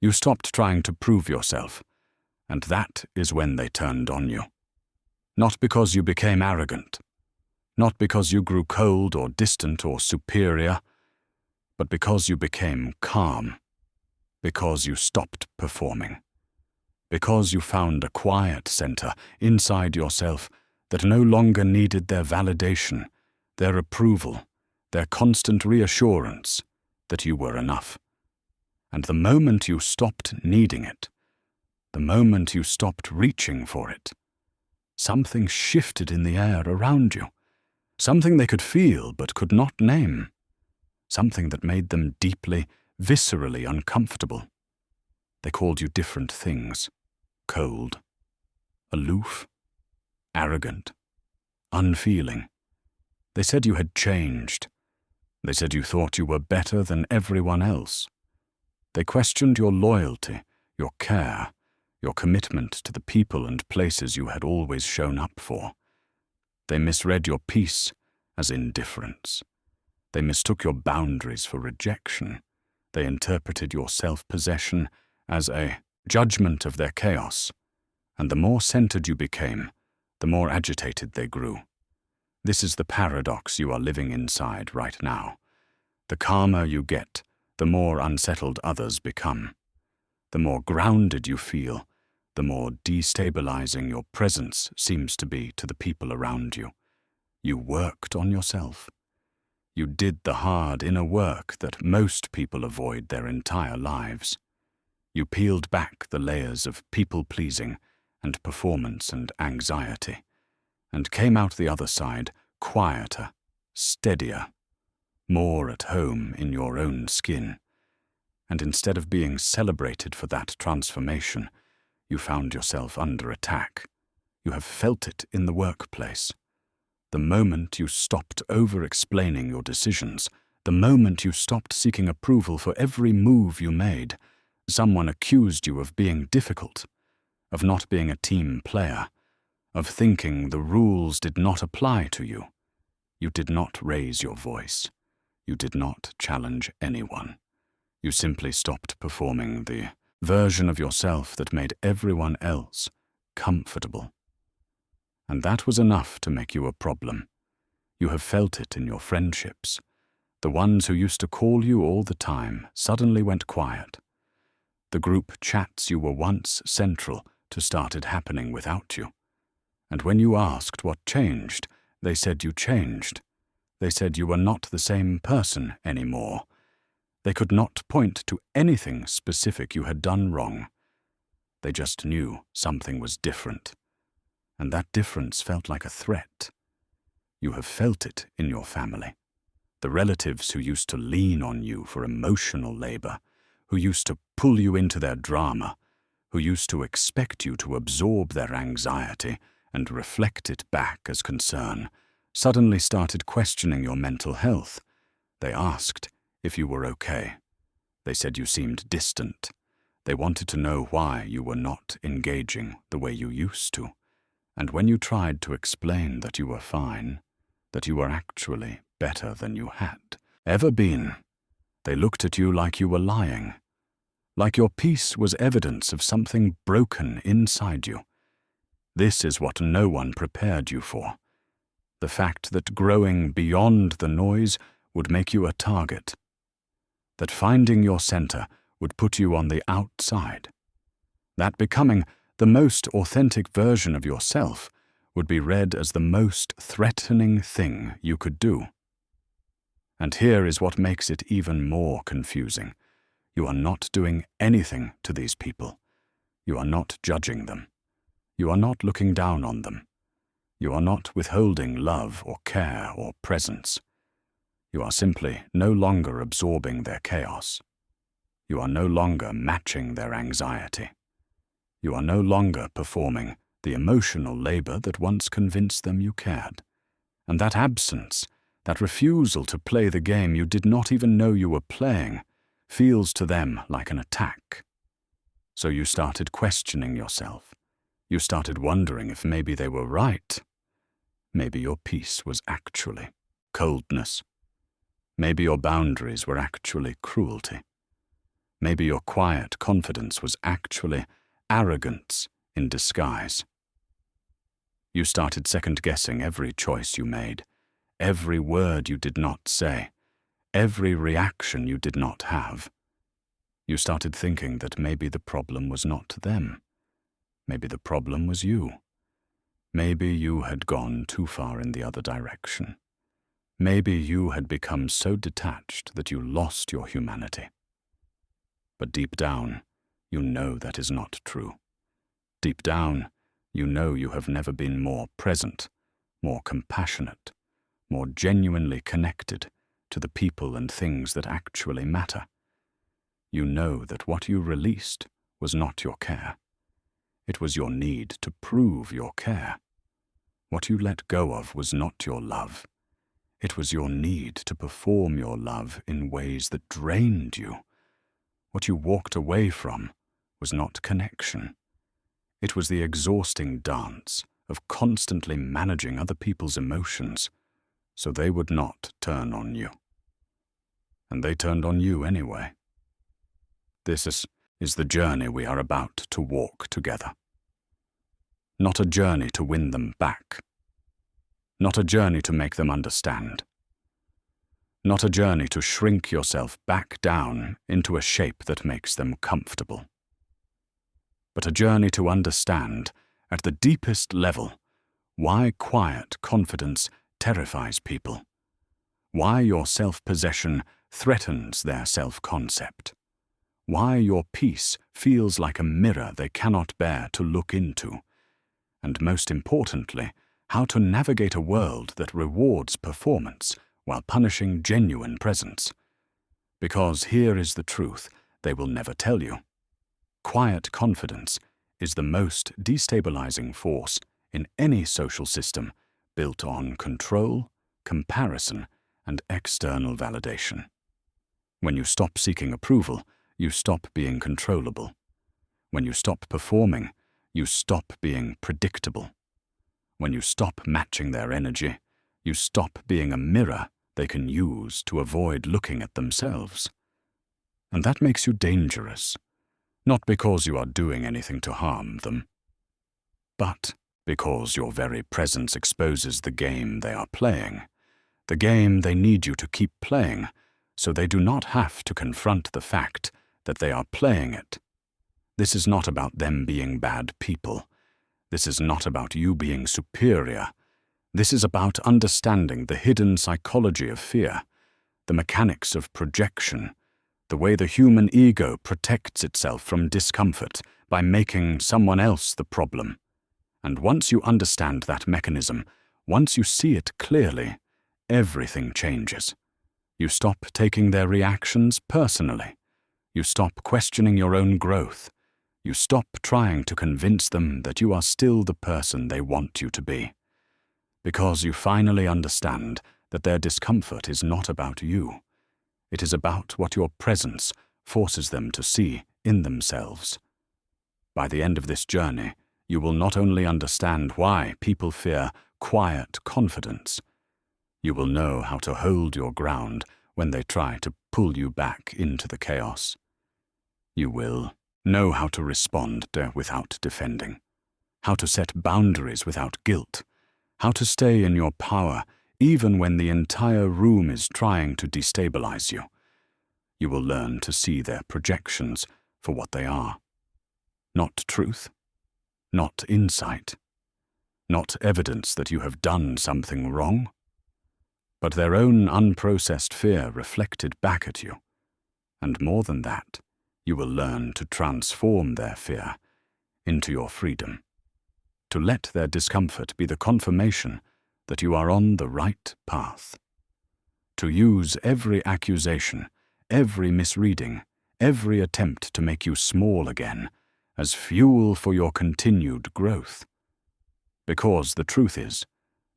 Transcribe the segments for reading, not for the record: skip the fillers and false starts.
You stopped trying to prove yourself, and that is when they turned on you. Not because you became arrogant, not because you grew cold or distant or superior, but because you became calm, because you stopped performing, because you found a quiet center inside yourself that no longer needed their validation, their approval, their constant reassurance that you were enough. And the moment you stopped needing it, the moment you stopped reaching for it, something shifted in the air around you, something they could feel but could not name, something that made them deeply, viscerally uncomfortable. They called you different things: cold, aloof, arrogant, unfeeling. They said you had changed. They said you thought you were better than everyone else. They questioned your loyalty, your care, your commitment to the people and places you had always shown up for. They misread your peace as indifference. They mistook your boundaries for rejection. They interpreted your self-possession as a judgment of their chaos. And the more centered you became, the more agitated they grew. This is the paradox you are living inside right now. The calmer you get, the more unsettled others become. The more grounded you feel, the more destabilizing your presence seems to be to the people around you. You worked on yourself. You did the hard inner work that most people avoid their entire lives. You peeled back the layers of people-pleasing and performance and anxiety, and came out the other side quieter, steadier, more at home in your own skin. And instead of being celebrated for that transformation, you found yourself under attack. You have felt it in the workplace. The moment you stopped over-explaining your decisions, the moment you stopped seeking approval for every move you made, someone accused you of being difficult, of not being a team player, of thinking the rules did not apply to you. You did not raise your voice. You did not challenge anyone. You simply stopped performing the version of yourself that made everyone else comfortable. And that was enough to make you a problem. You have felt it in your friendships. The ones who used to call you all the time suddenly went quiet. The group chats you were once central to started happening without you. And when you asked what changed, they said you changed. They said you were not the same person anymore. They could not point to anything specific you had done wrong. They just knew something was different. And that difference felt like a threat. You have felt it in your family. The relatives who used to lean on you for emotional labor, who used to pull you into their drama, who used to expect you to absorb their anxiety and reflect it back as concern, suddenly started questioning your mental health. They asked if you were okay. They said you seemed distant. They wanted to know why you were not engaging the way you used to. And when you tried to explain that you were fine, that you were actually better than you had ever been, they looked at you like you were lying, like your peace was evidence of something broken inside you. This is what no one prepared you for. The fact that growing beyond the noise would make you a target. That finding your center would put you on the outside. That becoming the most authentic version of yourself would be read as the most threatening thing you could do. And here is what makes it even more confusing. You are not doing anything to these people. You are not judging them. You are not looking down on them. You are not withholding love or care or presence. You are simply no longer absorbing their chaos. You are no longer matching their anxiety. You are no longer performing the emotional labor that once convinced them you cared. And that absence, that refusal to play the game you did not even know you were playing, feels to them like an attack. So you started questioning yourself. You started wondering if maybe they were right. Maybe your peace was actually coldness. Maybe your boundaries were actually cruelty. Maybe your quiet confidence was actually arrogance in disguise. You started second-guessing every choice you made, every word you did not say, every reaction you did not have. You started thinking that maybe the problem was not them. Maybe the problem was you. Maybe you had gone too far in the other direction. Maybe you had become so detached that you lost your humanity. But deep down, you know that is not true. Deep down, you know you have never been more present, more compassionate, more genuinely connected to the people and things that actually matter. You know that what you released was not your care. It was your need to prove your care. What you let go of was not your love. It was your need to perform your love in ways that drained you. What you walked away from was not connection. It was the exhausting dance of constantly managing other people's emotions so they would not turn on you. And they turned on you anyway. This is the journey we are about to walk together. Not a journey to win them back. Not a journey to make them understand. Not a journey to shrink yourself back down into a shape that makes them comfortable. But a journey to understand, at the deepest level, why quiet confidence terrifies people, why your self-possession threatens their self-concept, why your peace feels like a mirror they cannot bear to look into, and most importantly, how to navigate a world that rewards performance while punishing genuine presence. Because here is the truth they will never tell you. Quiet confidence is the most destabilizing force in any social system built on control, comparison, and external validation. When you stop seeking approval, you stop being controllable. When you stop performing, you stop being predictable. When you stop matching their energy, you stop being a mirror they can use to avoid looking at themselves. And that makes you dangerous, not because you are doing anything to harm them, but because your very presence exposes the game they are playing, the game they need you to keep playing, so they do not have to confront the fact that they are playing it. This is not about them being bad people. This is not about you being superior. This is about understanding the hidden psychology of fear, the mechanics of projection, the way the human ego protects itself from discomfort by making someone else the problem. And once you understand that mechanism, once you see it clearly, everything changes. You stop taking their reactions personally. You stop questioning your own growth. You stop trying to convince them that you are still the person they want you to be. Because you finally understand that their discomfort is not about you. It is about what your presence forces them to see in themselves. By the end of this journey, you will not only understand why people fear quiet confidence, you will know how to hold your ground when they try to pull you back into the chaos. You will know how to respond without defending, how to set boundaries without guilt, how to stay in your power even when the entire room is trying to destabilize you. You will learn to see their projections for what they are. Not truth, not insight, not evidence that you have done something wrong, but their own unprocessed fear reflected back at you. And more than that, you will learn to transform their fear into your freedom, to let their discomfort be the confirmation that you are on the right path, to use every accusation, every misreading, every attempt to make you small again as fuel for your continued growth. Because the truth is,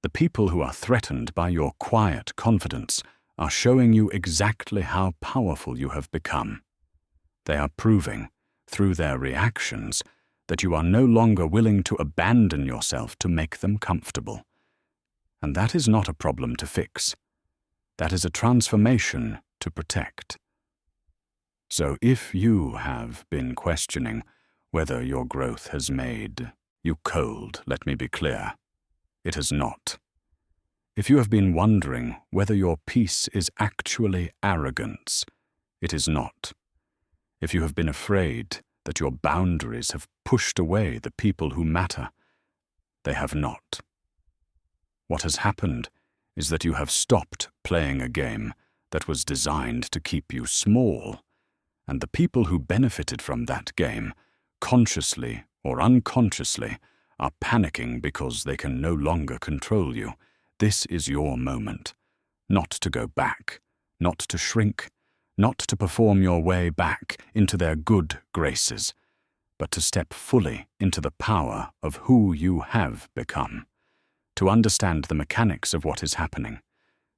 the people who are threatened by your quiet confidence are showing you exactly how powerful you have become. They are proving, through their reactions, that you are no longer willing to abandon yourself to make them comfortable. And that is not a problem to fix. That is a transformation to protect. So if you have been questioning whether your growth has made you cold, let me be clear, it has not. If you have been wondering whether your peace is actually arrogance, it is not. If you have been afraid that your boundaries have pushed away the people who matter, they have not. What has happened is that you have stopped playing a game that was designed to keep you small, and the people who benefited from that game, consciously or unconsciously, are panicking because they can no longer control you. This is your moment, not to go back, not to shrink, not to perform your way back into their good graces, but to step fully into the power of who you have become, to understand the mechanics of what is happening,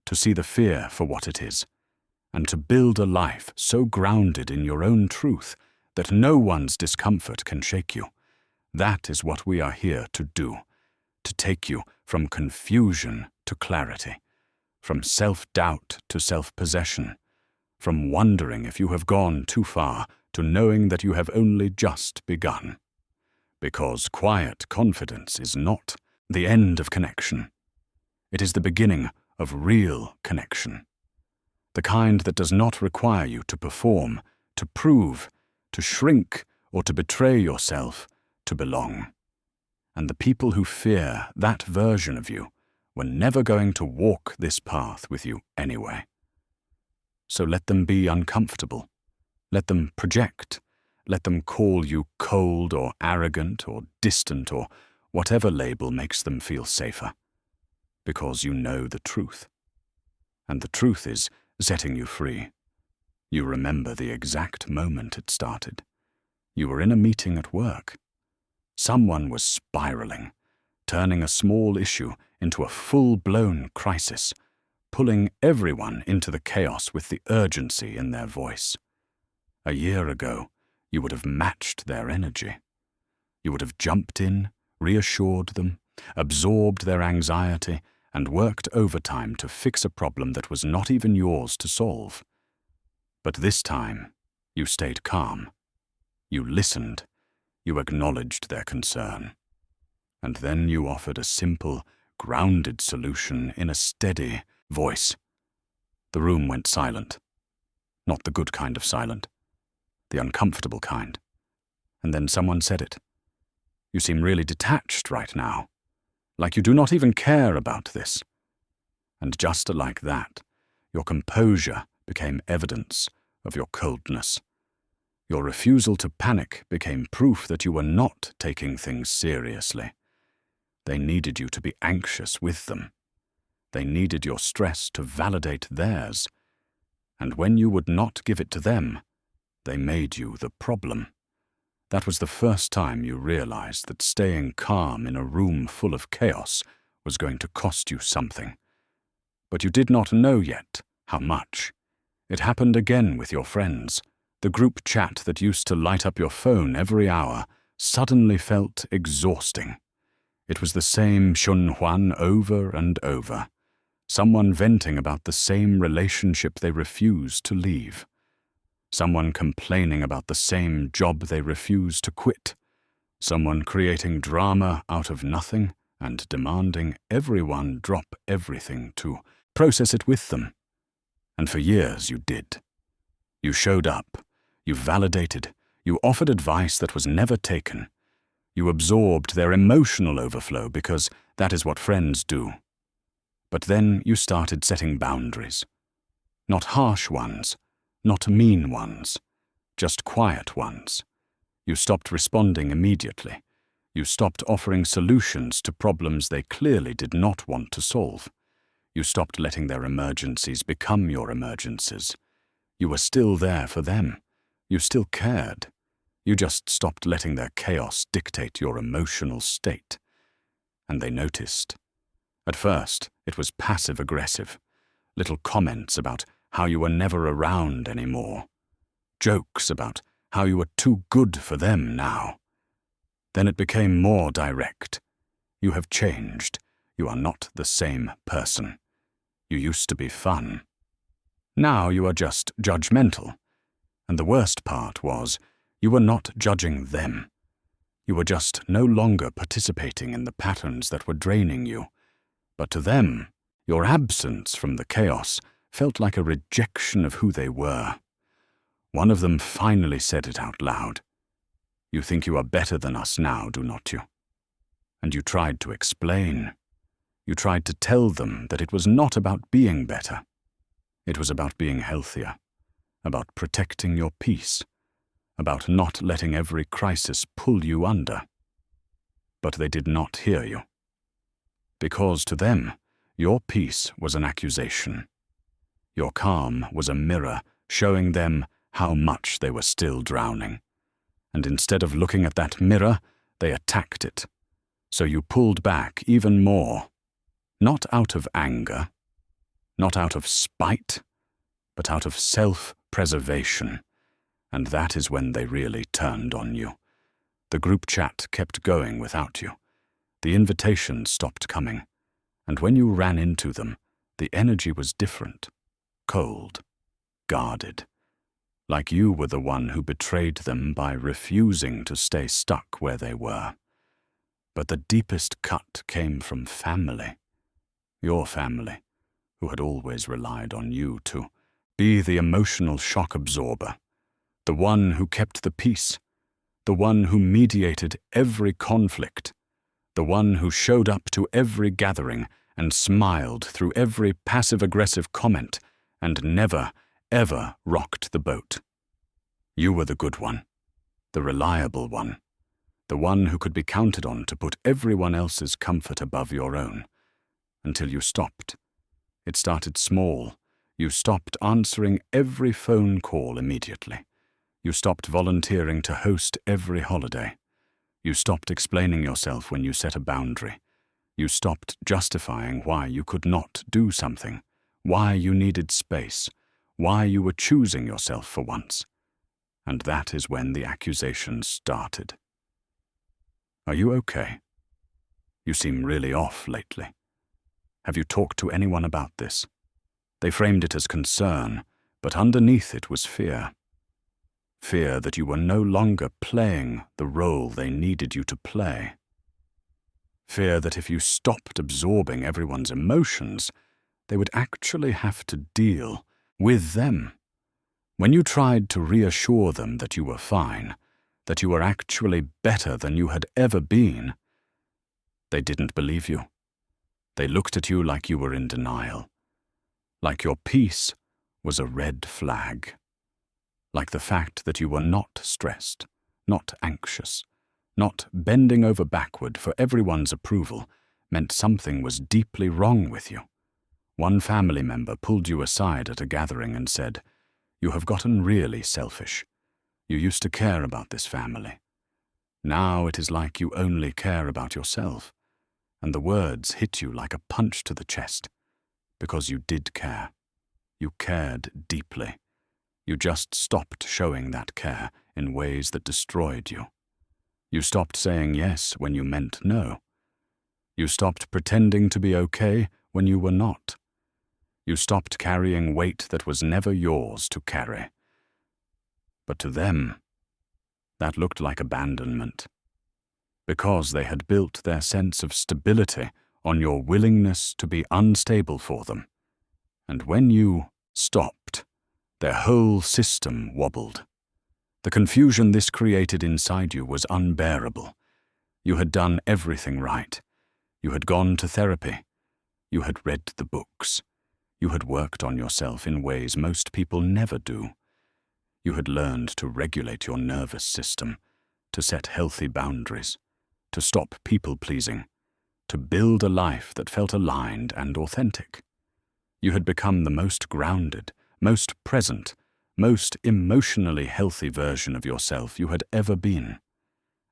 to see the fear for what it is, and to build a life so grounded in your own truth that no one's discomfort can shake you. That is what we are here to do, to take you from confusion to clarity, from self-doubt to self-possession, from wondering if you have gone too far to knowing that you have only just begun. Because quiet confidence is not the end of connection. It is the beginning of real connection. The kind that does not require you to perform, to prove, to shrink, or to betray yourself to belong. And the people who fear that version of you were never going to walk this path with you anyway. So let them be uncomfortable. Let them project. Let them call you cold or arrogant or distant or whatever label makes them feel safer. Because you know the truth. And the truth is setting you free. You remember the exact moment it started. You were in a meeting at work. Someone was spiraling, turning a small issue into a full-blown crisis, pulling everyone into the chaos with the urgency in their voice. A year ago, you would have matched their energy. You would have jumped in, reassured them, absorbed their anxiety, and worked overtime to fix a problem that was not even yours to solve. But this time, you stayed calm. You listened. You acknowledged their concern. And then you offered a simple, grounded solution in a steady voice. The room went silent. Not the good kind of silent. The uncomfortable kind. And then someone said it. You seem really detached right now. Like you do not even care about this. And just like that, your composure became evidence of your coldness. Your refusal to panic became proof that you were not taking things seriously. They needed you to be anxious with them. They needed your stress to validate theirs. And when you would not give it to them, they made you the problem. That was the first time you realized that staying calm in a room full of chaos was going to cost you something. But you did not know yet how much. It happened again with your friends. The group chat that used to light up your phone every hour suddenly felt exhausting. It was the same shunhuan over and over. Someone venting about the same relationship they refused to leave. Someone complaining about the same job they refused to quit. Someone creating drama out of nothing and demanding everyone drop everything to process it with them. And for years you did. You showed up. You validated. You offered advice that was never taken. You absorbed their emotional overflow because that is what friends do. But then you started setting boundaries. Not harsh ones, not mean ones, just quiet ones. You stopped responding immediately. You stopped offering solutions to problems they clearly did not want to solve. You stopped letting their emergencies become your emergencies. You were still there for them. You still cared. You just stopped letting their chaos dictate your emotional state. And they noticed. At first, it was passive-aggressive. Little comments about how you were never around anymore. Jokes about how you were too good for them now. Then it became more direct. You have changed. You are not the same person. You used to be fun. Now you are just judgmental. And the worst part was, you were not judging them. You were just no longer participating in the patterns that were draining you. But to them, your absence from the chaos felt like a rejection of who they were. One of them finally said it out loud. "You think you are better than us now, do not you?" And you tried to explain. You tried to tell them that it was not about being better. It was about being healthier, about protecting your peace, about not letting every crisis pull you under. But they did not hear you. Because to them, your peace was an accusation. Your calm was a mirror showing them how much they were still drowning. And instead of looking at that mirror, they attacked it. So you pulled back even more, not out of anger, not out of spite, but out of self-preservation. And that is when they really turned on you. The group chat kept going without you. The invitations stopped coming. And when you ran into them, the energy was different, cold, guarded. Like you were the one who betrayed them by refusing to stay stuck where they were. But the deepest cut came from family. Your family, who had always relied on you to be the emotional shock absorber, the one who kept the peace, the one who mediated every conflict, the one who showed up to every gathering and smiled through every passive-aggressive comment and never, ever rocked the boat. You were the good one, the reliable one, the one who could be counted on to put everyone else's comfort above your own. Until you stopped. It started small. You stopped answering every phone call immediately. You stopped volunteering to host every holiday. You stopped explaining yourself when you set a boundary. You stopped justifying why you could not do something, why you needed space, why you were choosing yourself for once. And that is when the accusations started. Are you okay? You seem really off lately. Have you talked to anyone about this? They framed it as concern, but underneath it was fear. Fear that you were no longer playing the role they needed you to play. Fear that if you stopped absorbing everyone's emotions, they would actually have to deal with them. When you tried to reassure them that you were fine, that you were actually better than you had ever been, they didn't believe you. They looked at you like you were in denial, like your peace was a red flag, like the fact that you were not stressed, not anxious, not bending over backward for everyone's approval meant something was deeply wrong with you. One family member pulled you aside at a gathering and said, "You have gotten really selfish. You used to care about this family. Now it is like you only care about yourself." And the words hit you like a punch to the chest, because you did care. You cared deeply. You just stopped showing that care in ways that destroyed you. You stopped saying yes when you meant no. You stopped pretending to be okay when you were not. You stopped carrying weight that was never yours to carry. But to them, that looked like abandonment, because they had built their sense of stability on your willingness to be unstable for them. And when you stopped, their whole system wobbled. The confusion this created inside you was unbearable. You had done everything right. You had gone to therapy. You had read the books. You had worked on yourself in ways most people never do. You had learned to regulate your nervous system, to set healthy boundaries, to stop people-pleasing, to build a life that felt aligned and authentic. You had become the most grounded, most present, most emotionally healthy version of yourself you had ever been.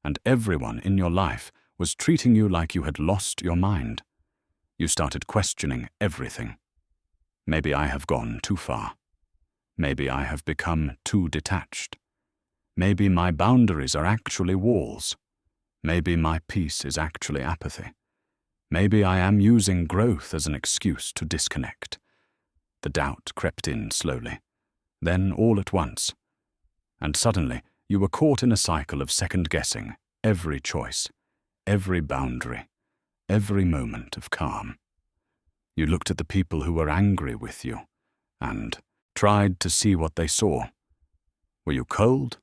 And everyone in your life was treating you like you had lost your mind. You started questioning everything. Maybe I have gone too far. Maybe I have become too detached. Maybe my boundaries are actually walls. Maybe my peace is actually apathy. Maybe I am using growth as an excuse to disconnect. The doubt crept in slowly. Then, all at once, And suddenly you were caught in a cycle of second-guessing every choice, every boundary, every moment of calm. You looked at the people who were angry with you and tried to see what they saw. Were you cold?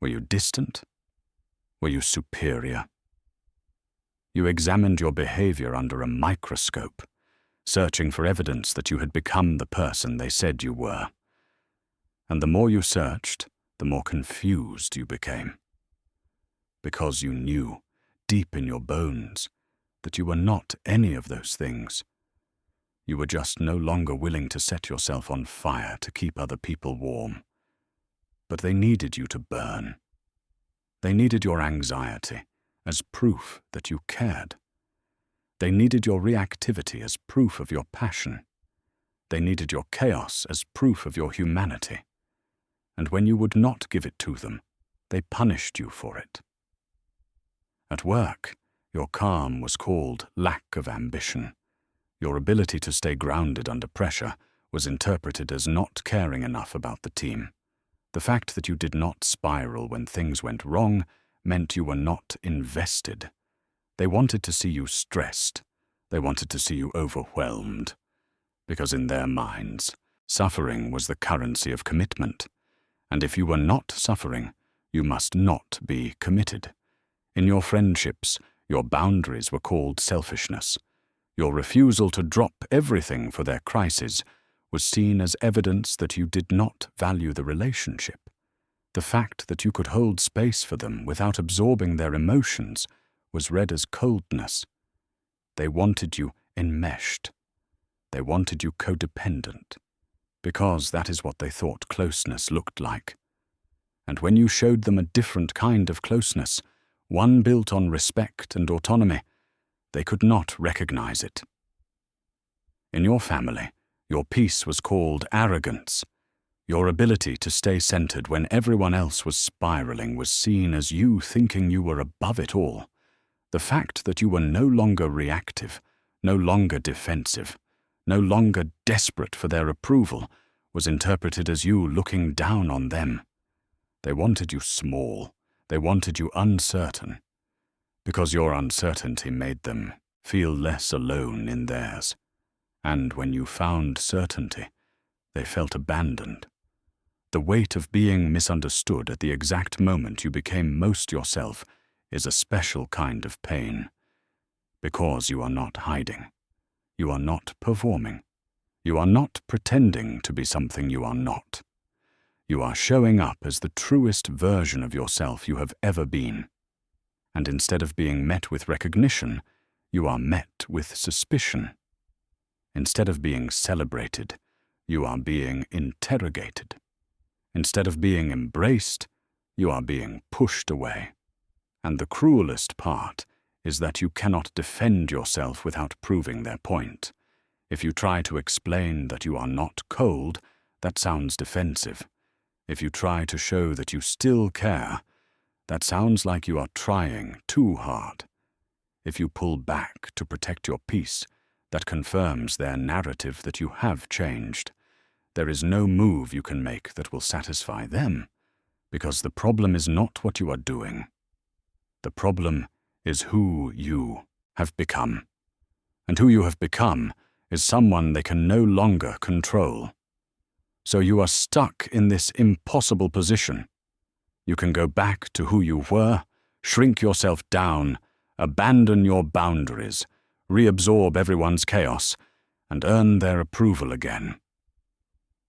Were you distant? Were you superior? You examined your behavior under a microscope, searching for evidence that you had become the person they said you were. And the more you searched, the more confused you became. Because you knew, deep in your bones, that you were not any of those things. You were just no longer willing to set yourself on fire to keep other people warm. But they needed you to burn. They needed your anxiety as proof that you cared. They needed your reactivity as proof of your passion. They needed your chaos as proof of your humanity. And when you would not give it to them, they punished you for it. At work, your calm was called lack of ambition. Your ability to stay grounded under pressure was interpreted as not caring enough about the team. The fact that you did not spiral when things went wrong meant you were not invested. They wanted to see you stressed. They wanted to see you overwhelmed. Because in their minds, suffering was the currency of commitment. And if you were not suffering, you must not be committed. In your friendships, your boundaries were called selfishness. Your refusal to drop everything for their crisis was seen as evidence that you did not value the relationship. The fact that you could hold space for them without absorbing their emotions was read as coldness. They wanted you enmeshed. They wanted you codependent, because that is what they thought closeness looked like. And when you showed them a different kind of closeness, one built on respect and autonomy, they could not recognize it. In your family, your peace was called arrogance. Your ability to stay centered when everyone else was spiraling was seen as you thinking you were above it all. The fact that you were no longer reactive, no longer defensive, no longer desperate for their approval, was interpreted as you looking down on them. They wanted you small. They wanted you uncertain, because your uncertainty made them feel less alone in theirs. And when you found certainty, they felt abandoned. The weight of being misunderstood at the exact moment you became most yourself is a special kind of pain, because you are not hiding. You are not performing. You are not pretending to be something you are not. You are showing up as the truest version of yourself you have ever been. And instead of being met with recognition, you are met with suspicion. Instead of being celebrated, you are being interrogated. Instead of being embraced, you are being pushed away. And the cruelest part is that you cannot defend yourself without proving their point. If you try to explain that you are not cold, that sounds defensive. If you try to show that you still care, that sounds like you are trying too hard. If you pull back to protect your peace, that confirms their narrative that you have changed. There is no move you can make that will satisfy them, because the problem is not what you are doing. The problem is who you have become. And who you have become is someone they can no longer control. So you are stuck in this impossible position. You can go back to who you were, shrink yourself down, abandon your boundaries, reabsorb everyone's chaos, and earn their approval again.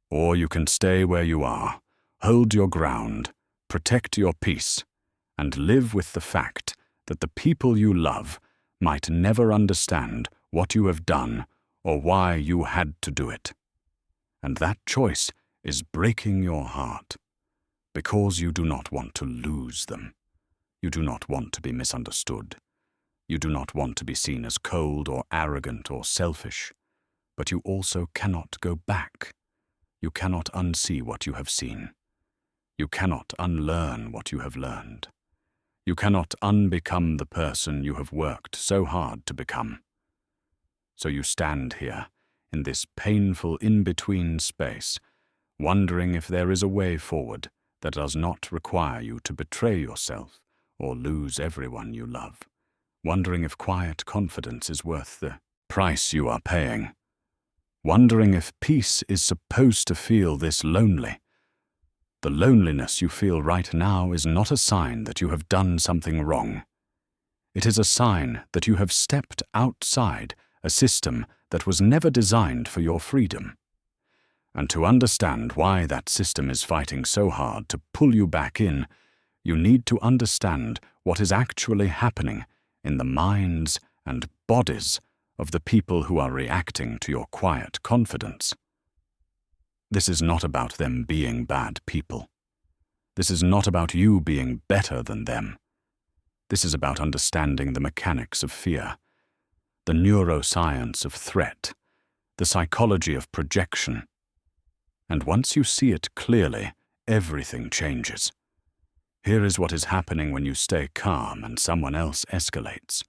Or you can stay where you are, hold your ground, protect your peace, and live with the fact that the people you love might never understand what you have done or why you had to do it. And that choice is breaking your heart, because you do not want to lose them. You do not want to be misunderstood. You do not want to be seen as cold or arrogant or selfish. But you also cannot go back. You cannot unsee what you have seen. You cannot unlearn what you have learned. You cannot unbecome the person you have worked so hard to become. So you stand here, in this painful in-between space, wondering if there is a way forward that does not require you to betray yourself or lose everyone you love, wondering if quiet confidence is worth the price you are paying, wondering if peace is supposed to feel this lonely. The loneliness you feel right now is not a sign that you have done something wrong. It is a sign that you have stepped outside a system that was never designed for your freedom. And to understand why that system is fighting so hard to pull you back in, you need to understand what is actually happening in the minds and bodies of the people who are reacting to your quiet confidence. This is not about them being bad people. This is not about you being better than them. This is about understanding the mechanics of fear, the neuroscience of threat, the psychology of projection. And once you see it clearly, everything changes. Here is what is happening when you stay calm and someone else escalates.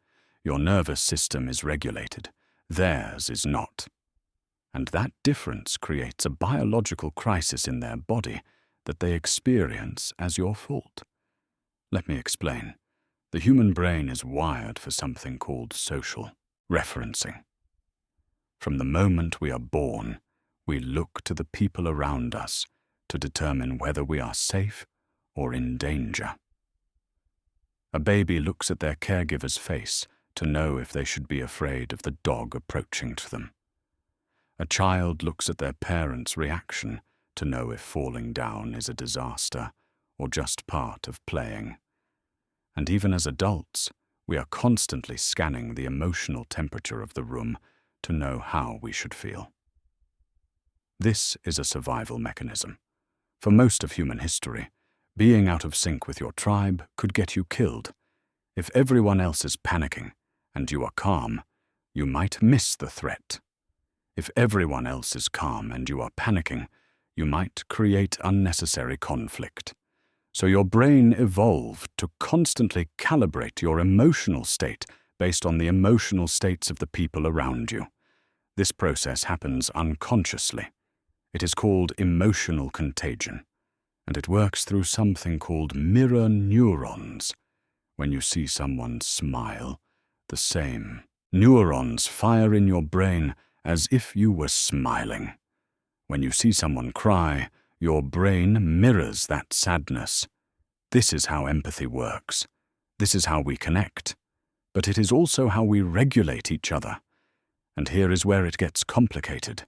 Your nervous system is regulated. Theirs is not. And that difference creates a biological crisis in their body that they experience as your fault. Let me explain. The human brain is wired for something called social referencing. From the moment we are born, we look to the people around us to determine whether we are safe or in danger. A baby looks at their caregiver's face to know if they should be afraid of the dog approaching to them. A child looks at their parents' reaction to know if falling down is a disaster or just part of playing. And even as adults, we are constantly scanning the emotional temperature of the room to know how we should feel. This is a survival mechanism. For most of human history, being out of sync with your tribe could get you killed. If everyone else is panicking and you are calm, you might miss the threat. If everyone else is calm and you are panicking, you might create unnecessary conflict. So your brain evolved to constantly calibrate your emotional state based on the emotional states of the people around you. This process happens unconsciously. It is called emotional contagion, and it works through something called mirror neurons. When you see someone smile, the same neurons fire in your brain as if you were smiling. When you see someone cry, your brain mirrors that sadness. This is how empathy works. This is how we connect. But it is also how we regulate each other. And here is where it gets complicated.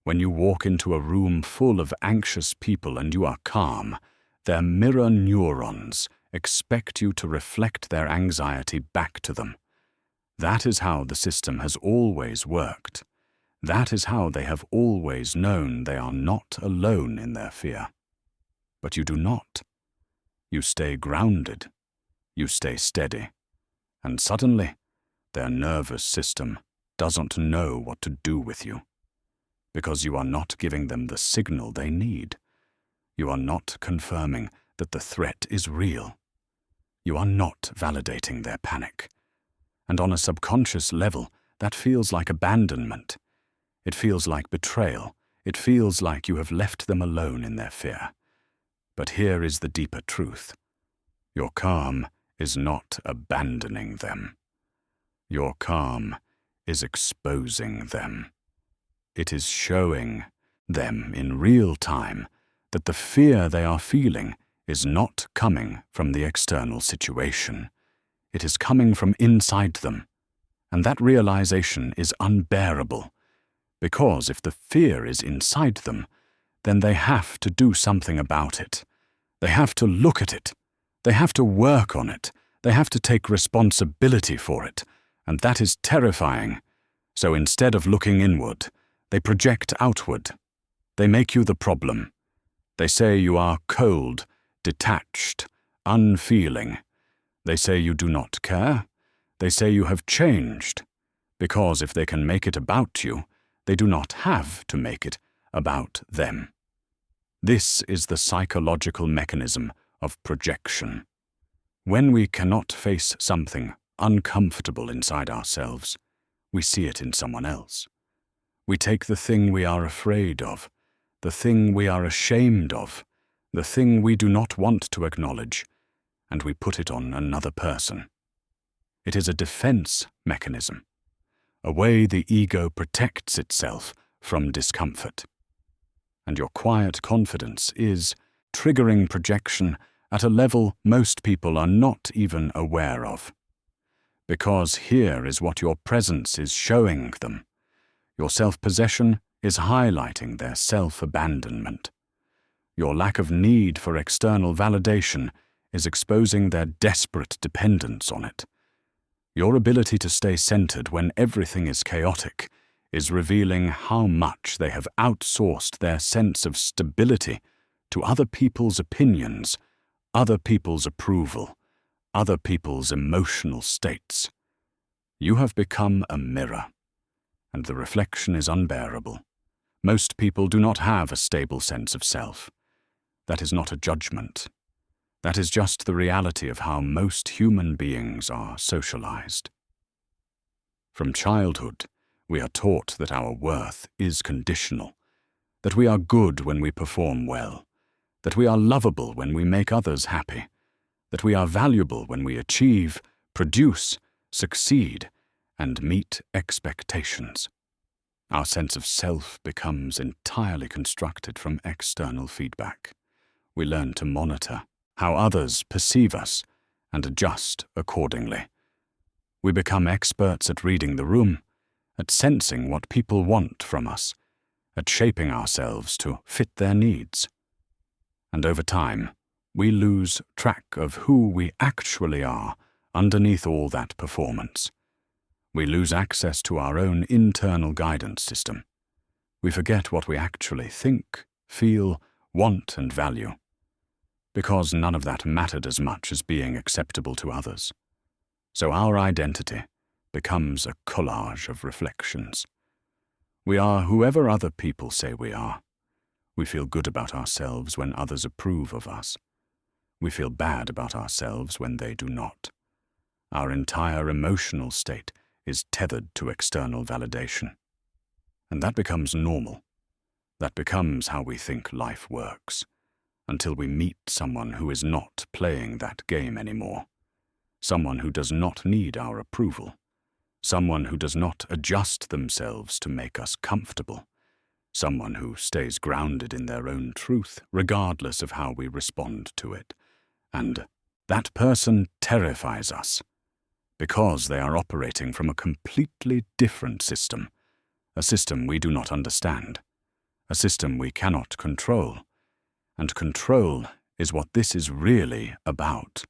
When you walk into a room full of anxious people and you are calm, their mirror neurons expect you to reflect their anxiety back to them. That is how the system has always worked. That is how they have always known they are not alone in their fear. But you do not. You stay grounded. You stay steady. And suddenly, their nervous system doesn't know what to do with you. Because you are not giving them the signal they need. You are not confirming that the threat is real. You are not validating their panic. And on a subconscious level, that feels like abandonment. It feels like betrayal. It feels like you have left them alone in their fear. But here is the deeper truth. Your calm is not abandoning them. Your calm is exposing them. It is showing them in real time that the fear they are feeling is not coming from the external situation. It is coming from inside them. And that realization is unbearable. Because if the fear is inside them, then they have to do something about it. They have to look at it. They have to work on it. They have to take responsibility for it. And that is terrifying. So instead of looking inward, they project outward. They make you the problem. They say you are cold, detached, unfeeling. They say you do not care. They say you have changed. Because if they can make it about you, they do not have to make it about them. This is the psychological mechanism of projection. When we cannot face something uncomfortable inside ourselves, we see it in someone else. We take the thing we are afraid of, the thing we are ashamed of, the thing we do not want to acknowledge, and we put it on another person. It is a defense mechanism, a way the ego protects itself from discomfort. And your quiet confidence is triggering projection at a level most people are not even aware of. Because here is what your presence is showing them. Your self-possession is highlighting their self-abandonment. Your lack of need for external validation is exposing their desperate dependence on it. Your ability to stay centered when everything is chaotic is revealing how much they have outsourced their sense of stability to other people's opinions, other people's approval, other people's emotional states. You have become a mirror, and the reflection is unbearable. Most people do not have a stable sense of self. That is not a judgment. That is just the reality of how most human beings are socialized. From childhood, we are taught that our worth is conditional, that we are good when we perform well, that we are lovable when we make others happy, that we are valuable when we achieve, produce, succeed, and meet expectations. Our sense of self becomes entirely constructed from external feedback. We learn to monitor how others perceive us and adjust accordingly. We become experts at reading the room, at sensing what people want from us, at shaping ourselves to fit their needs. And over time, we lose track of who we actually are underneath all that performance. We lose access to our own internal guidance system. We forget what we actually think, feel, want, and value, because none of that mattered as much as being acceptable to others. So our identity becomes a collage of reflections. We are whoever other people say we are. We feel good about ourselves when others approve of us. We feel bad about ourselves when they do not. Our entire emotional state is tethered to external validation. And that becomes normal. That becomes how we think life works, until we meet someone who is not playing that game anymore. Someone who does not need our approval. Someone who does not adjust themselves to make us comfortable. Someone who stays grounded in their own truth, regardless of how we respond to it. And that person terrifies us, because they are operating from a completely different system, a system we do not understand, a system we cannot control. And control is what this is really about.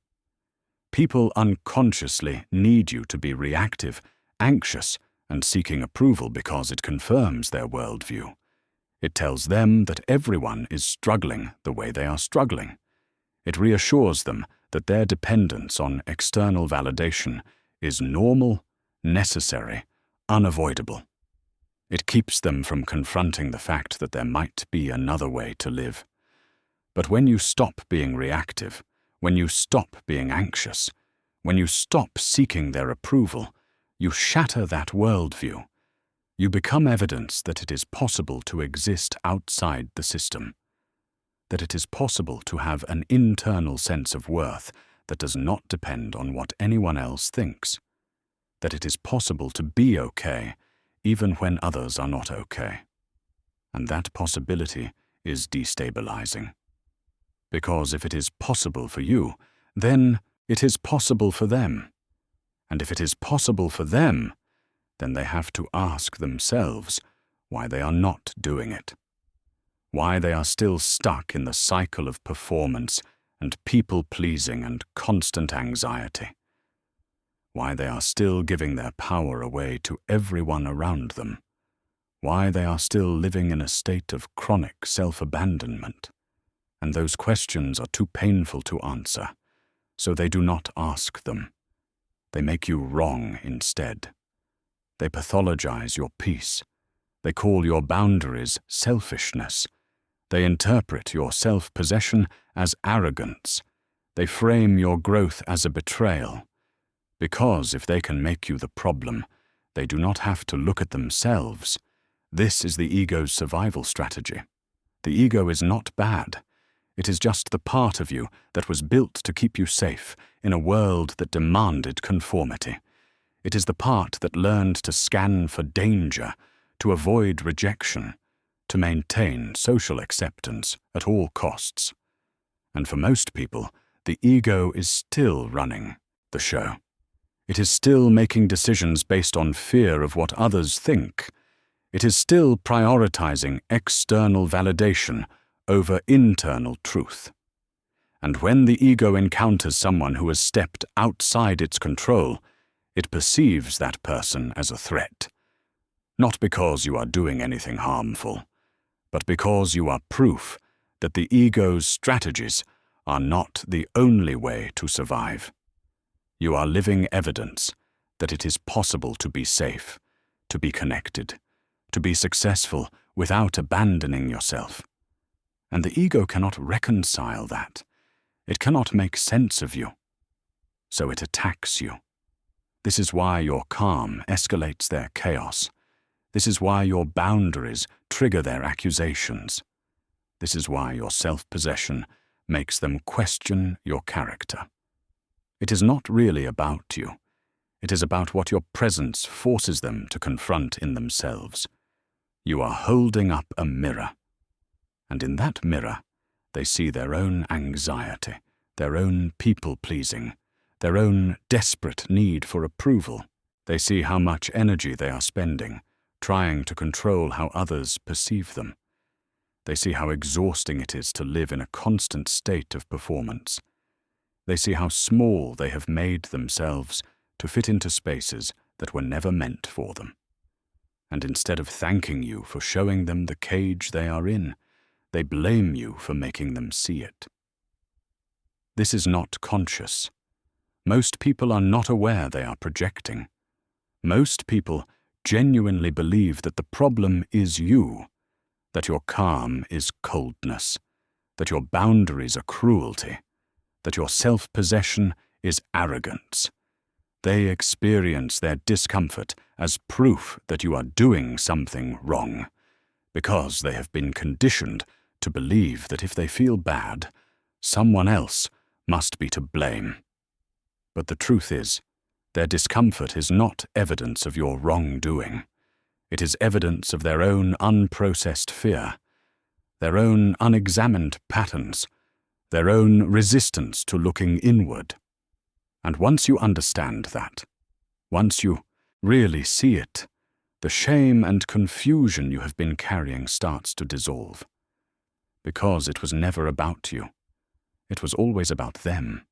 People unconsciously need you to be reactive, anxious, and seeking approval because it confirms their worldview. It tells them that everyone is struggling the way they are struggling. It reassures them that their dependence on external validation is normal, necessary, unavoidable. It keeps them from confronting the fact that there might be another way to live. But when you stop being reactive, when you stop being anxious, when you stop seeking their approval, you shatter that worldview. You become evidence that it is possible to exist outside the system, that it is possible to have an internal sense of worth that does not depend on what anyone else thinks, that it is possible to be okay even when others are not okay. And that possibility is destabilizing. Because if it is possible for you, then it is possible for them. And if it is possible for them, then they have to ask themselves why they are not doing it. Why they are still stuck in the cycle of performance and people-pleasing and constant anxiety. Why they are still giving their power away to everyone around them. Why they are still living in a state of chronic self-abandonment. And those questions are too painful to answer, so they do not ask them. They make you wrong instead. They pathologize your peace. They call your boundaries selfishness. They interpret your self-possession as arrogance. They frame your growth as a betrayal. Because if they can make you the problem, they do not have to look at themselves. This is the ego's survival strategy. The ego is not bad. It is just the part of you that was built to keep you safe in a world that demanded conformity. It is the part that learned to scan for danger, to avoid rejection, to maintain social acceptance at all costs. And for most people, the ego is still running the show. It is still making decisions based on fear of what others think. It is still prioritizing external validation over internal truth. And when the ego encounters someone who has stepped outside its control, it perceives that person as a threat. Not because you are doing anything harmful, but because you are proof that the ego's strategies are not the only way to survive. You are living evidence that it is possible to be safe, to be connected, to be successful without abandoning yourself. And the ego cannot reconcile that. It cannot make sense of you. So it attacks you. This is why your calm escalates their chaos. This is why your boundaries trigger their accusations. This is why your self-possession makes them question your character. It is not really about you. It is about what your presence forces them to confront in themselves. You are holding up a mirror. And in that mirror, they see their own anxiety, their own people-pleasing, their own desperate need for approval. They see how much energy they are spending, trying to control how others perceive them. They see how exhausting it is to live in a constant state of performance. They see how small they have made themselves to fit into spaces that were never meant for them. And instead of thanking you for showing them the cage they are in, they blame you for making them see it. This is not conscious. Most people are not aware they are projecting. Most people genuinely believe that the problem is you, that your calm is coldness, that your boundaries are cruelty, that your self-possession is arrogance. They experience their discomfort as proof that you are doing something wrong, because they have been conditioned to believe that if they feel bad, someone else must be to blame. But the truth is, their discomfort is not evidence of your wrongdoing. It is evidence of their own unprocessed fear, their own unexamined patterns, their own resistance to looking inward. And once you understand that, once you really see it, the shame and confusion you have been carrying starts to dissolve. Because it was never about you. It was always about them,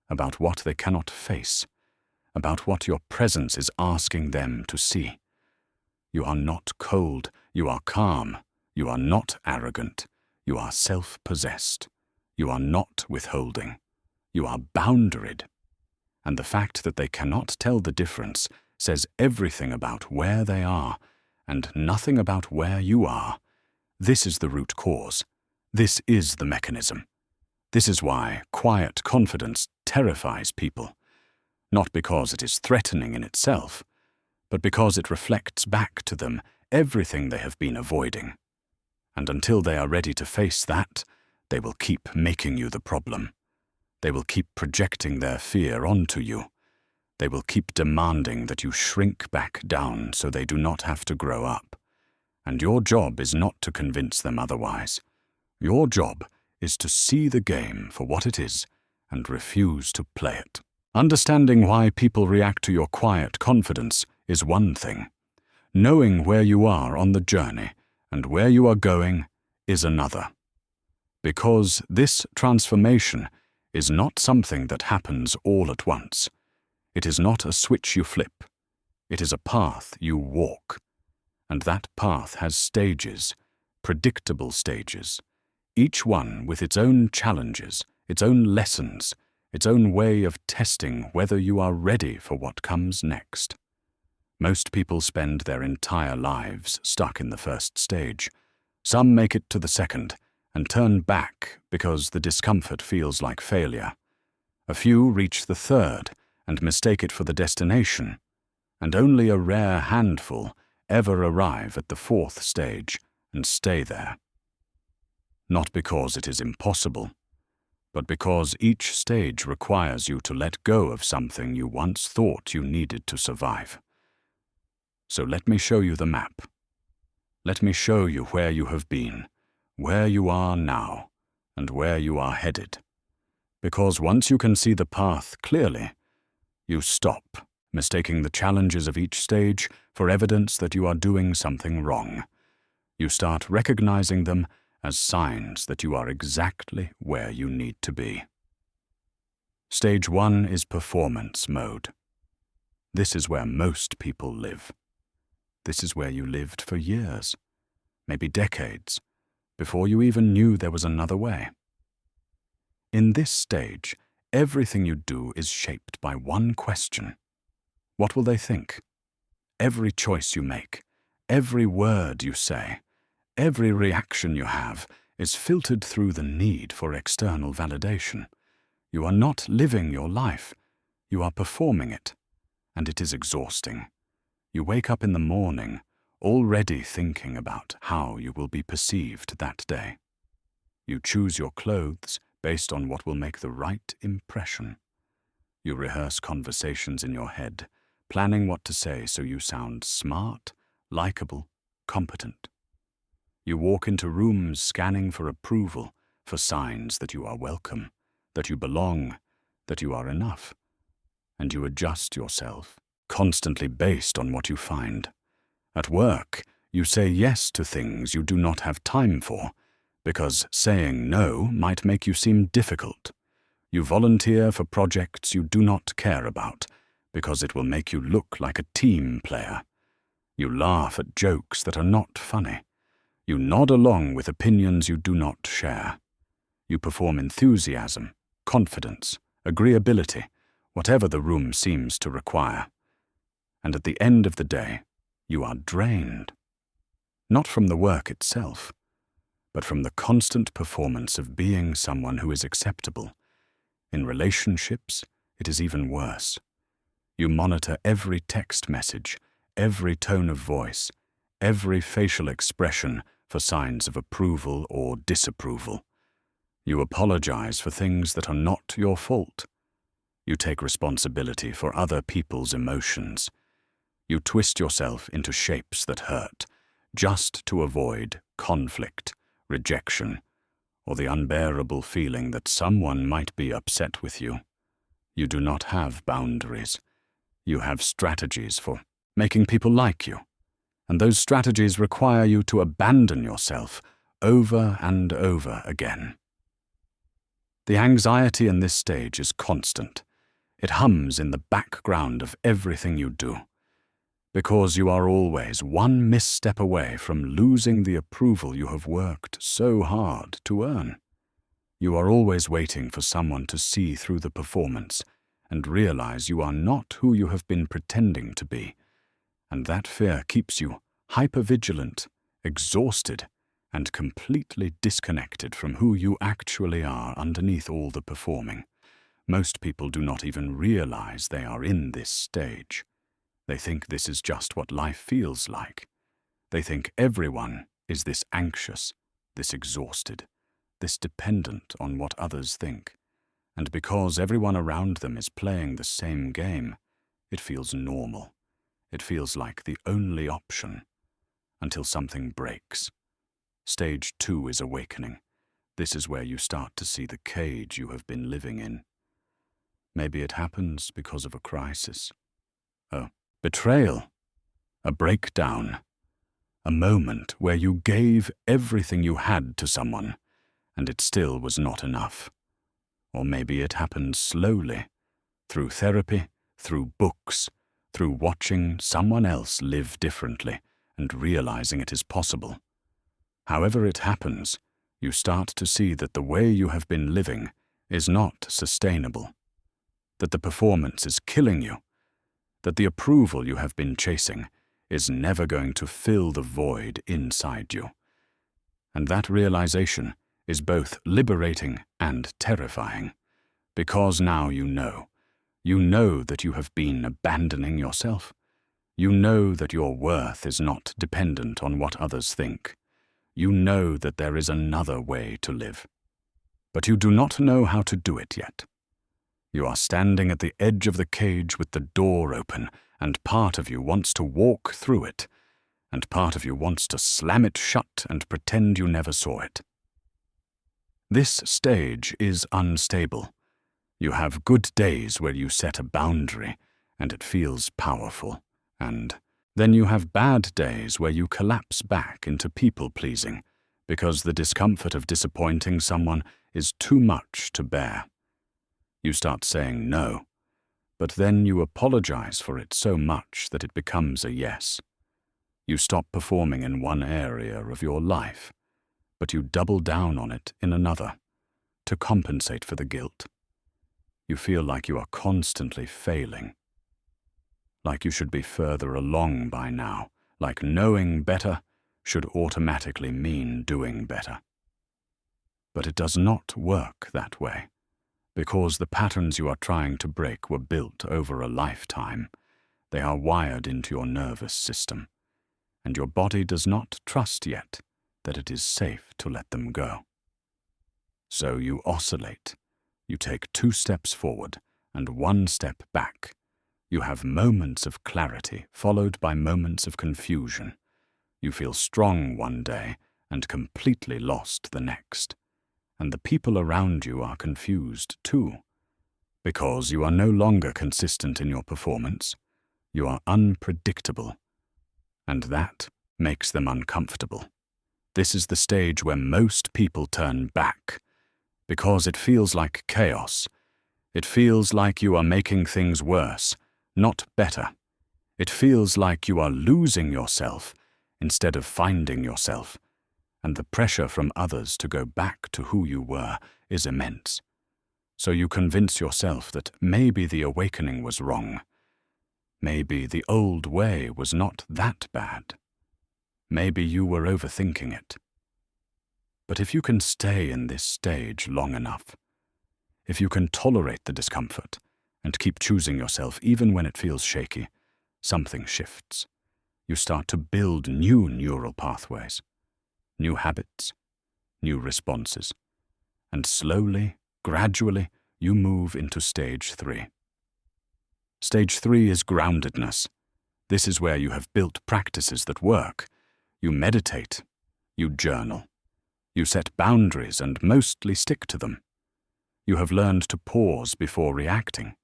about what they cannot face, about what your presence is asking them to see. You are not cold, you are calm, you are not arrogant, you are self-possessed, you are not withholding, you are boundaried. And the fact that they cannot tell the difference says everything about where they are and nothing about where you are. This is the root cause. This is the mechanism. This is why quiet confidence terrifies people, not because it is threatening in itself, but because it reflects back to them everything they have been avoiding. And until they are ready to face that, they will keep making you the problem. They will keep projecting their fear onto you. They will keep demanding that you shrink back down so they do not have to grow up. And your job is not to convince them otherwise. Your job is to see the game for what it is and refuse to play it. Understanding why people react to your quiet confidence is one thing. Knowing where you are on the journey and where you are going is another. Because this transformation is not something that happens all at once. It is not a switch you flip. It is a path you walk. And that path has stages, predictable stages, each one with its own challenges, its own lessons, its own way of testing whether you are ready for what comes next. Most people spend their entire lives stuck in the first stage. Some make it to the second and turn back because the discomfort feels like failure. A few reach the third and mistake it for the destination, and only a rare handful ever arrive at the fourth stage and stay there. not because it is impossible, but because each stage requires you to let go of something you once thought you needed to survive. So let me show you the map. Let me show you where you have been, where you are now, and where you are headed. Because once you can see the path clearly, you stop mistaking the challenges of each stage for evidence that you are doing something wrong. You start recognizing them as signs that you are exactly where you need to be. Stage 1 is performance mode. This is where most people live. This is where you lived for years, maybe decades, before you even knew there was another way. In this stage, everything you do is shaped by one question. What will they think? Every choice you make, every word you say, every reaction you have is filtered through the need for external validation. You are not living your life, you are performing it, and it is exhausting. You wake up in the morning already thinking about how you will be perceived that day. You choose your clothes based on what will make the right impression. You rehearse conversations in your head, planning what to say so you sound smart, likable, competent. You walk into rooms scanning for approval, for signs that you are welcome, that you belong, that you are enough. And you adjust yourself, constantly based on what you find. At work, you say yes to things you do not have time for, because saying no might make you seem difficult. You volunteer for projects you do not care about, because it will make you look like a team player. You laugh at jokes that are not funny. You nod along with opinions you do not share. You perform enthusiasm, confidence, agreeability, whatever the room seems to require. And at the end of the day, you are drained. Not from the work itself, but from the constant performance of being someone who is acceptable. In relationships, it is even worse. You monitor every text message, every tone of voice, every facial expression for signs of approval or disapproval. You apologize for things that are not your fault. You take responsibility for other people's emotions. You twist yourself into shapes that hurt, just to avoid conflict, rejection, or the unbearable feeling that someone might be upset with you. You do not have boundaries. You have strategies for making people like you, and those strategies require you to abandon yourself over and over again. The anxiety in this stage is constant. It hums in the background of everything you do, because you are always one misstep away from losing the approval you have worked so hard to earn. You are always waiting for someone to see through the performance and realize you are not who you have been pretending to be, and that fear keeps you hypervigilant, exhausted, and completely disconnected from who you actually are underneath all the performing. Most people do not even realize they are in this stage. They think this is just what life feels like. They think everyone is this anxious, this exhausted, this dependent on what others think. And because everyone around them is playing the same game, it feels normal. It feels like the only option, until something breaks. Stage 2 is awakening. This is where you start to see the cage you have been living in. Maybe it happens because of a crisis, a betrayal, a breakdown, a moment where you gave everything you had to someone, and it still was not enough. Or maybe it happened slowly, through therapy, through books, through watching someone else live differently and realizing it is possible. However it happens, you start to see that the way you have been living is not sustainable, that the performance is killing you, that the approval you have been chasing is never going to fill the void inside you. And that realization is both liberating and terrifying, because now you know that you have been abandoning yourself. You know that your worth is not dependent on what others think. You know that there is another way to live, but you do not know how to do it yet. You are standing at the edge of the cage with the door open, and part of you wants to walk through it, and part of you wants to slam it shut and pretend you never saw it. This stage is unstable. You have good days where you set a boundary, and it feels powerful, and then you have bad days where you collapse back into people-pleasing because the discomfort of disappointing someone is too much to bear. You start saying no, but then you apologize for it so much that it becomes a yes. You stop performing in one area of your life, but you double down on it in another to compensate for the guilt. You feel like you are constantly failing, like you should be further along by now, like knowing better should automatically mean doing better. But it does not work that way, because the patterns you are trying to break were built over a lifetime. They are wired into your nervous system, and your body does not trust yet that it is safe to let them go. So you oscillate. You take 2 steps forward and 1 step back. You have moments of clarity followed by moments of confusion. You feel strong one day and completely lost the next. And the people around you are confused too, because you are no longer consistent in your performance. You are unpredictable, and that makes them uncomfortable. This is the stage where most people turn back, because it feels like chaos. It feels like you are making things worse, not better. It feels like you are losing yourself instead of finding yourself, and the pressure from others to go back to who you were is immense. So you convince yourself that maybe the awakening was wrong. Maybe the old way was not that bad. Maybe you were overthinking it. But if you can stay in this stage long enough, if you can tolerate the discomfort and keep choosing yourself even when it feels shaky, something shifts. You start to build new neural pathways, new habits, new responses, and slowly, gradually, you move into stage 3. Stage 3 is groundedness. This is where you have built practices that work. You meditate, you journal, you set boundaries and mostly stick to them. You have learned to pause before reacting.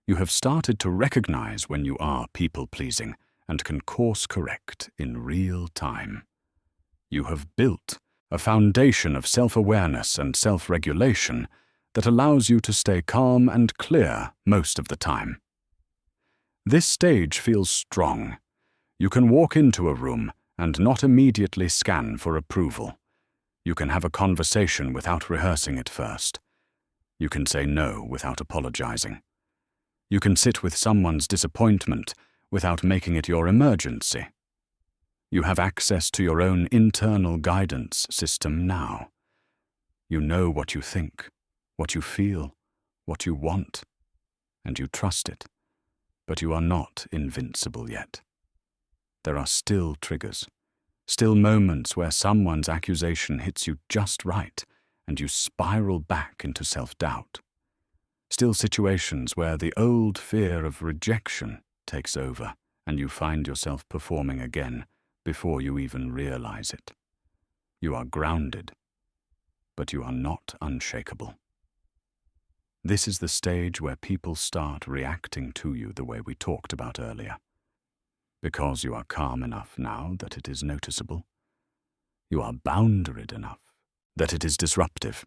You have started to recognize when you are people-pleasing and can course-correct in real time. You have built a foundation of self-awareness and self-regulation that allows you to stay calm and clear most of the time. This stage feels strong. You can walk into a room and not immediately scan for approval. You can have a conversation without rehearsing it first. You can say no without apologizing. You can sit with someone's disappointment without making it your emergency. You have access to your own internal guidance system now. You know what you think, what you feel, what you want, and you trust it. But you are not invincible yet. There are still triggers, still moments where someone's accusation hits you just right and you spiral back into self-doubt. Still situations where the old fear of rejection takes over and you find yourself performing again before you even realize it. You are grounded, but you are not unshakable. This is the stage where people start reacting to you the way we talked about earlier. Because you are calm enough now that it is noticeable. You are boundaried enough that it is disruptive.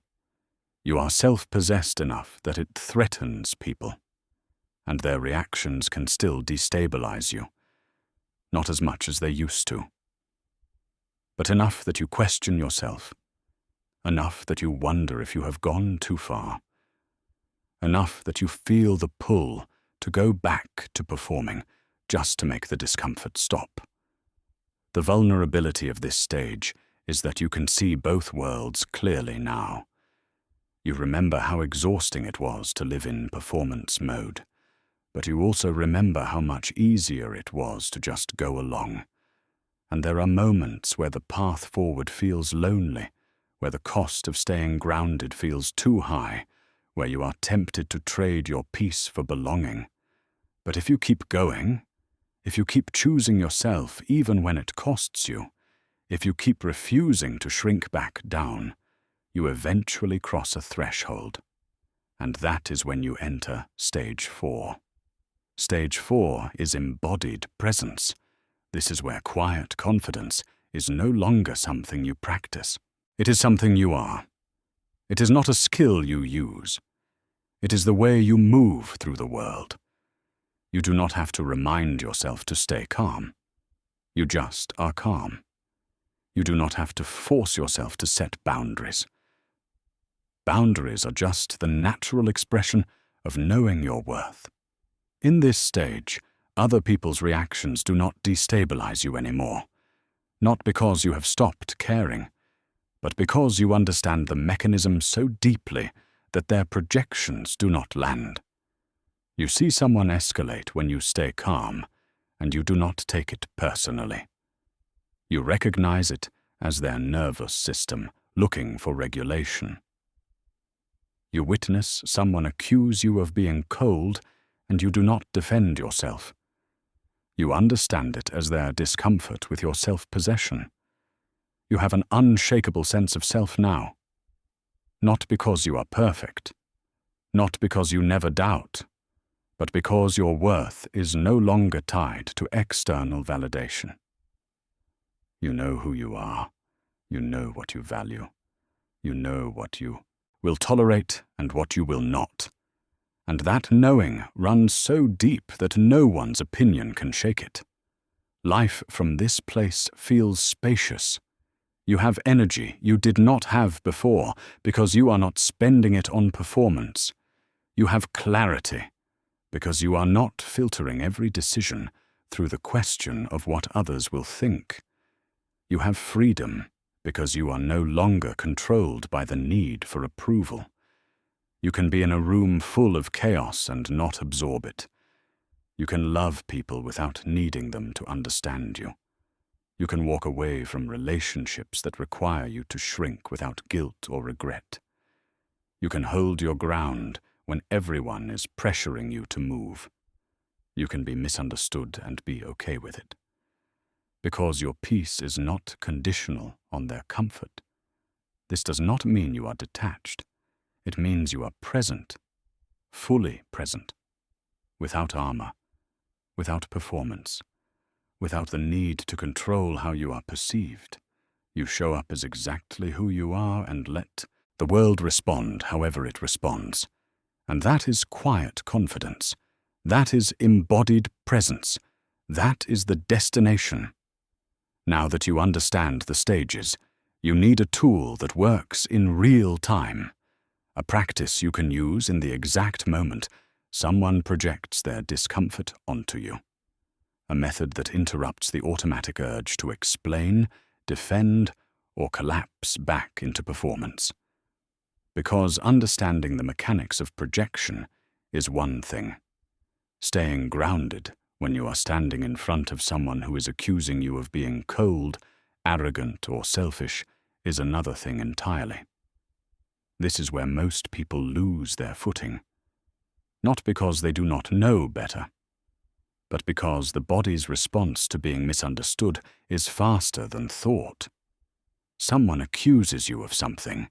You are self-possessed enough that it threatens people, and their reactions can still destabilize you, not as much as they used to, but enough that you question yourself, enough that you wonder if you have gone too far, enough that you feel the pull to go back to performing just to make the discomfort stop. The vulnerability of this stage is that you can see both worlds clearly now. You remember how exhausting it was to live in performance mode, but you also remember how much easier it was to just go along. And there are moments where the path forward feels lonely, where the cost of staying grounded feels too high, where you are tempted to trade your peace for belonging. But if you keep going, if you keep choosing yourself even when it costs you, if you keep refusing to shrink back down, you eventually cross a threshold. And that is when you enter stage 4. Stage 4 is embodied presence. This is where quiet confidence is no longer something you practice. It is something you are. It is not a skill you use. It is the way you move through the world. You do not have to remind yourself to stay calm. You just are calm. You do not have to force yourself to set boundaries. Boundaries are just the natural expression of knowing your worth. In this stage, other people's reactions do not destabilize you anymore, not because you have stopped caring, but because you understand the mechanism so deeply that their projections do not land. You see someone escalate when you stay calm, and you do not take it personally. You recognize it as their nervous system looking for regulation. You witness someone accuse you of being cold, and you do not defend yourself. You understand it as their discomfort with your self-possession. You have an unshakable sense of self now. Not because you are perfect, not because you never doubt, but because your worth is no longer tied to external validation. You know who you are. You know what you value. You know what you will tolerate and what you will not. And that knowing runs so deep that no one's opinion can shake it. Life from this place feels spacious. You have energy you did not have before because you are not spending it on performance. You have clarity because you are not filtering every decision through the question of what others will think. You have freedom because you are no longer controlled by the need for approval. You can be in a room full of chaos and not absorb it. You can love people without needing them to understand you. You can walk away from relationships that require you to shrink without guilt or regret. You can hold your ground when everyone is pressuring you to move. You can be misunderstood and be okay with it. Because your peace is not conditional on their comfort. This does not mean you are detached. It means you are present, fully present, without armor, without performance, without the need to control how you are perceived. You show up as exactly who you are and let the world respond however it responds. And that is quiet confidence. That is embodied presence. That is the destination. Now that you understand the stages, you need a tool that works in real time. A practice you can use in the exact moment someone projects their discomfort onto you. A method that interrupts the automatic urge to explain, defend, or collapse back into performance. Because understanding the mechanics of projection is one thing. Staying grounded when you are standing in front of someone who is accusing you of being cold, arrogant, or selfish is another thing entirely. This is where most people lose their footing. Not because they do not know better, but because the body's response to being misunderstood is faster than thought. Someone accuses you of something,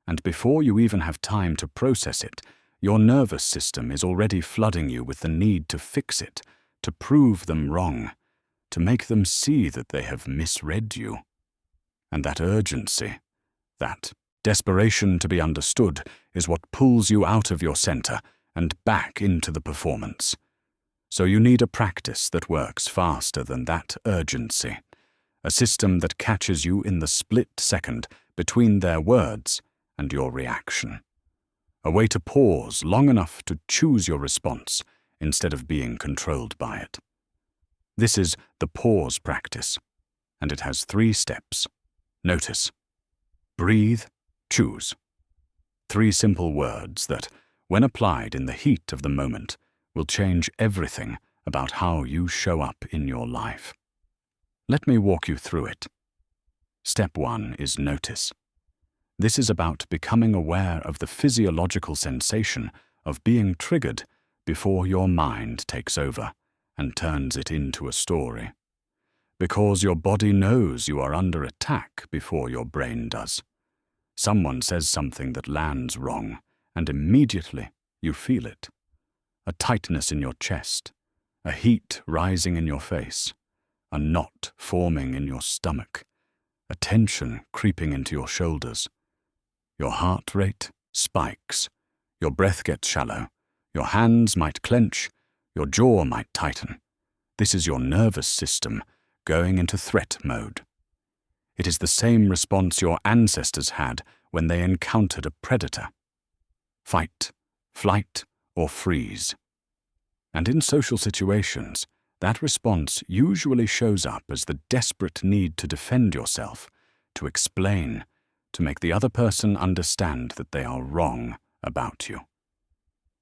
and before you even have time to process it, your nervous system is already flooding you with the need to fix it, to prove them wrong, to make them see that they have misread you. And that urgency, that desperation to be understood, is what pulls you out of your center and back into the performance. So you need a practice that works faster than that urgency, a system that catches you in the split second between their words and your reaction. A way to pause long enough to choose your response instead of being controlled by it. This is the pause practice, and it has 3 steps. Notice, breathe, choose. 3 simple words that, when applied in the heat of the moment, will change everything about how you show up in your life. Let me walk you through it. Step 1 is notice. This is about becoming aware of the physiological sensation of being triggered before your mind takes over and turns it into a story. Because your body knows you are under attack before your brain does. Someone says something that lands wrong, and immediately you feel it. A tightness in your chest, a heat rising in your face, a knot forming in your stomach, a tension creeping into your shoulders. Your heart rate spikes, your breath gets shallow, your hands might clench, your jaw might tighten. This is your nervous system going into threat mode. It is the same response your ancestors had when they encountered a predator. Fight, flight, or freeze. And in social situations, that response usually shows up as the desperate need to defend yourself, to explain, to make the other person understand that they are wrong about you.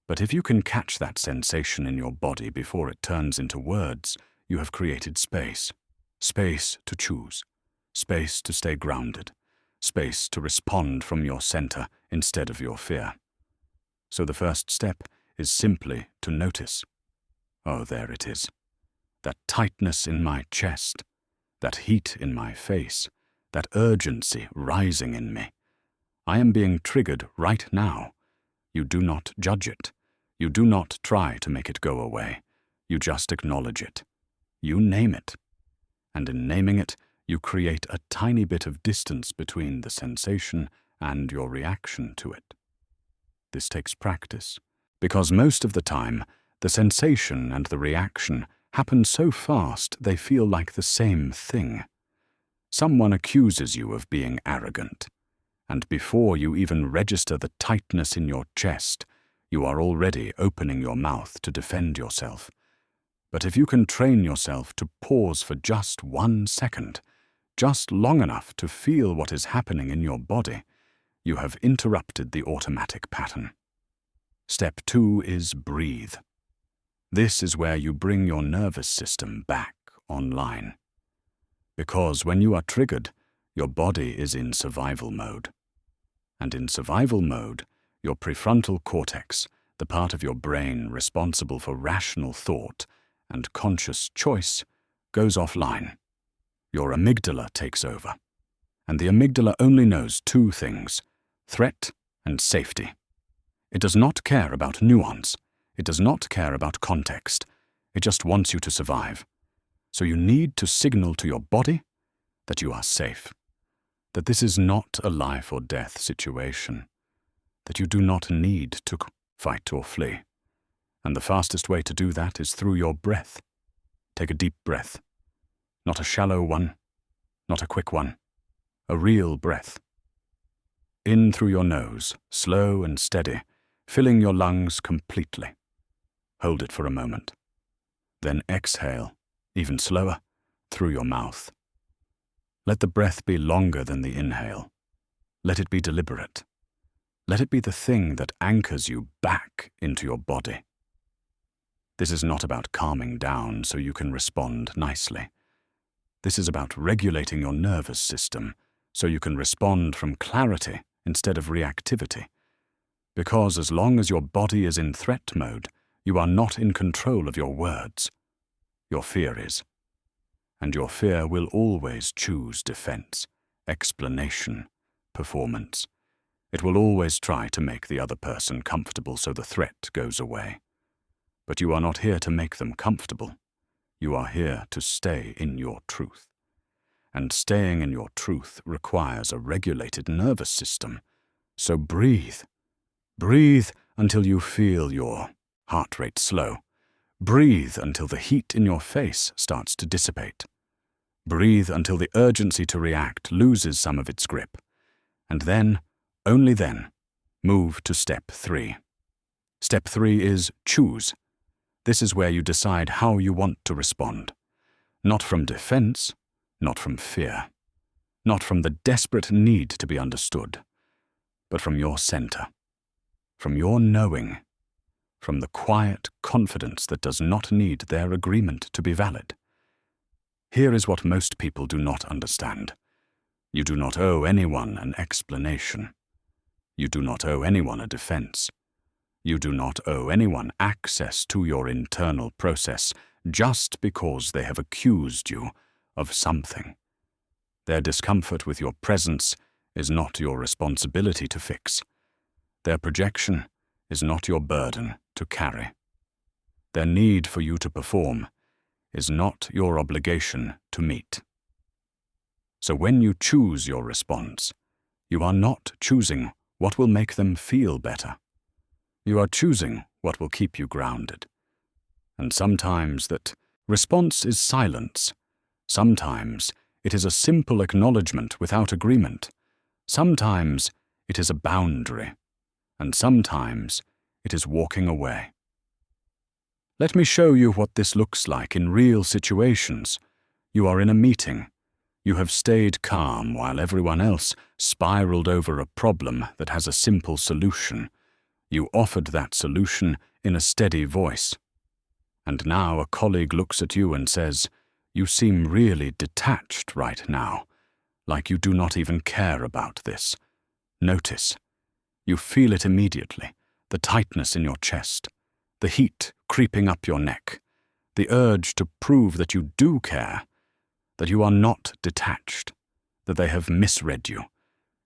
But if you can catch that sensation in your body before it turns into words, you have created space. Space to choose. Space to stay grounded. Space to respond from your center instead of your fear. So the first step is simply to notice. Oh, there it is. That tightness in my chest, that heat in my face, that urgency rising in me. I am being triggered right now. You do not judge it. You do not try to make it go away. You just acknowledge it. You name it. And in naming it, you create a tiny bit of distance between the sensation and your reaction to it. This takes practice, because most of the time, the sensation and the reaction happen so fast they feel like the same thing. Someone accuses you of being arrogant, and before you even register the tightness in your chest, you are already opening your mouth to defend yourself. But if you can train yourself to pause for just 1 second, just long enough to feel what is happening in your body, you have interrupted the automatic pattern. Step 2 is breathe. This is where you bring your nervous system back online. Because when you are triggered, your body is in survival mode. And in survival mode, your prefrontal cortex, the part of your brain responsible for rational thought and conscious choice, goes offline. Your amygdala takes over. And the amygdala only knows 2 things: threat and safety. It does not care about nuance. It does not care about context. It just wants you to survive. So you need to signal to your body that you are safe, that this is not a life or death situation, that you do not need to fight or flee. And the fastest way to do that is through your breath. Take a deep breath. Not a shallow one, not a quick one. A real breath. In through your nose, slow and steady, filling your lungs completely. Hold it for a moment. Then exhale, even slower, through your mouth. Let the breath be longer than the inhale. Let it be deliberate. Let it be the thing that anchors you back into your body. This is not about calming down so you can respond nicely. This is about regulating your nervous system so you can respond from clarity instead of reactivity. Because as long as your body is in threat mode, you are not in control of your words. Your fear is. And your fear will always choose defense, explanation, performance. It will always try to make the other person comfortable so the threat goes away. But you are not here to make them comfortable. You are here to stay in your truth. And staying in your truth requires a regulated nervous system. So breathe. Breathe until you feel your heart rate slow. Breathe until the heat in your face starts to dissipate. Breathe until the urgency to react loses some of its grip. And then, only then, move to step 3. Step 3 is choose. This is where you decide how you want to respond. Not from defense, not from fear, not from the desperate need to be understood, but from your center, from your knowing, from the quiet confidence that does not need their agreement to be valid. Here is what most people do not understand. You do not owe anyone an explanation. You do not owe anyone a defense. You do not owe anyone access to your internal process just because they have accused you of something. Their discomfort with your presence is not your responsibility to fix. Their projection is not your burden to carry. Their need for you to perform is not your obligation to meet. So when you choose your response, you are not choosing what will make them feel better. You are choosing what will keep you grounded. And sometimes that response is silence. Sometimes it is a simple acknowledgement without agreement. Sometimes it is a boundary. And sometimes it is walking away. Let me show you what this looks like in real situations. You are in a meeting. You have stayed calm while everyone else spiraled over a problem that has a simple solution. You offered that solution in a steady voice. And now a colleague looks at you and says, "You seem really detached right now, like you do not even care about this." Notice. You feel it immediately, the tightness in your chest, the heat creeping up your neck, the urge to prove that you do care, that you are not detached, that they have misread you.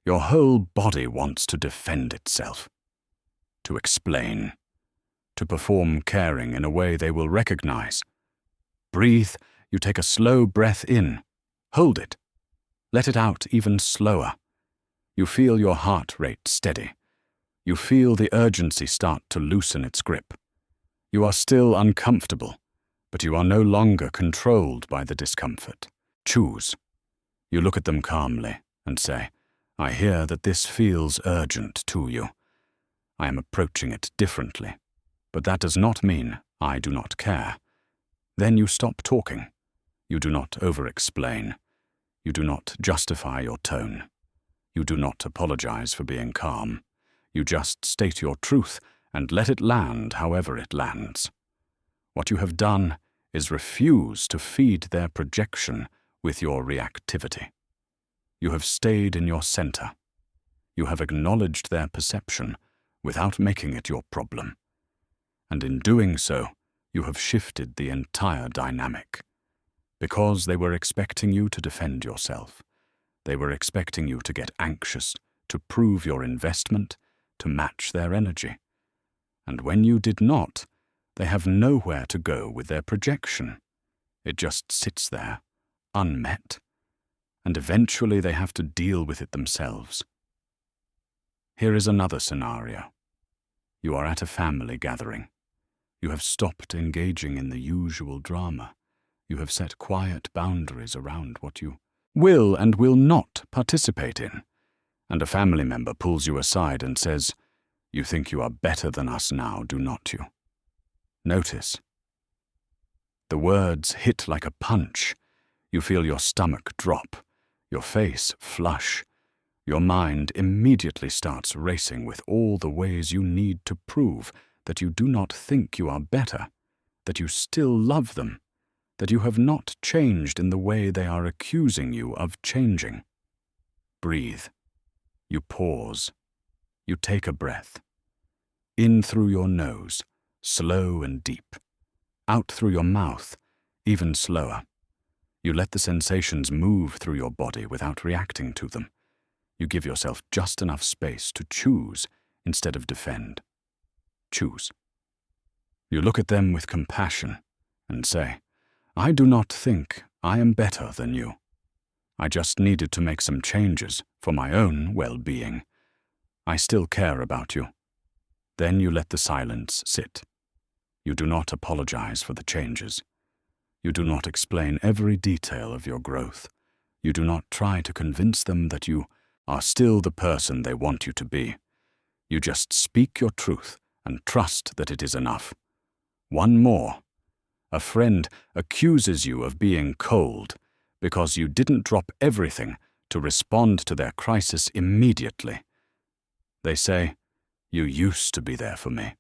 Your whole body wants to defend itself, to explain, to perform caring in a way they will recognize. Breathe, you take a slow breath in. Hold it. Let it out even slower. You feel your heart rate steady. You feel the urgency start to loosen its grip. You are still uncomfortable, but you are no longer controlled by the discomfort. Choose. You look at them calmly and say, "I hear that this feels urgent to you. I am approaching it differently, but that does not mean I do not care." Then you stop talking. You do not over-explain. You do not justify your tone. You do not apologize for being calm. You just state your truth and let it land however it lands. What you have done is refuse to feed their projection with your reactivity. You have stayed in your center. You have acknowledged their perception without making it your problem. And in doing so, you have shifted the entire dynamic. Because they were expecting you to defend yourself. They were expecting you to get anxious, to prove your investment, to match their energy. And when you did not, they have nowhere to go with their projection. It just sits there, unmet, and eventually they have to deal with it themselves. Here is another scenario. You are at a family gathering. You have stopped engaging in the usual drama. You have set quiet boundaries around what you will and will not participate in. And a family member pulls you aside and says, "You think you are better than us now, do not you?" Notice. The words hit like a punch. You feel your stomach drop, your face flush. Your mind immediately starts racing with all the ways you need to prove that you do not think you are better, that you still love them, that you have not changed in the way they are accusing you of changing. Breathe. You pause. You take a breath. In through your nose, slow and deep. Out through your mouth, even slower. You let the sensations move through your body without reacting to them. You give yourself just enough space to choose instead of defend. Choose. You look at them with compassion and say, "I do not think I am better than you. I just needed to make some changes for my own well-being. I still care about you." Then you let the silence sit. You do not apologize for the changes. You do not explain every detail of your growth. You do not try to convince them that you are still the person they want you to be. You just speak your truth and trust that it is enough. One more. A friend accuses you of being cold because you didn't drop everything to respond to their crisis immediately. They say, "You used to be there for me.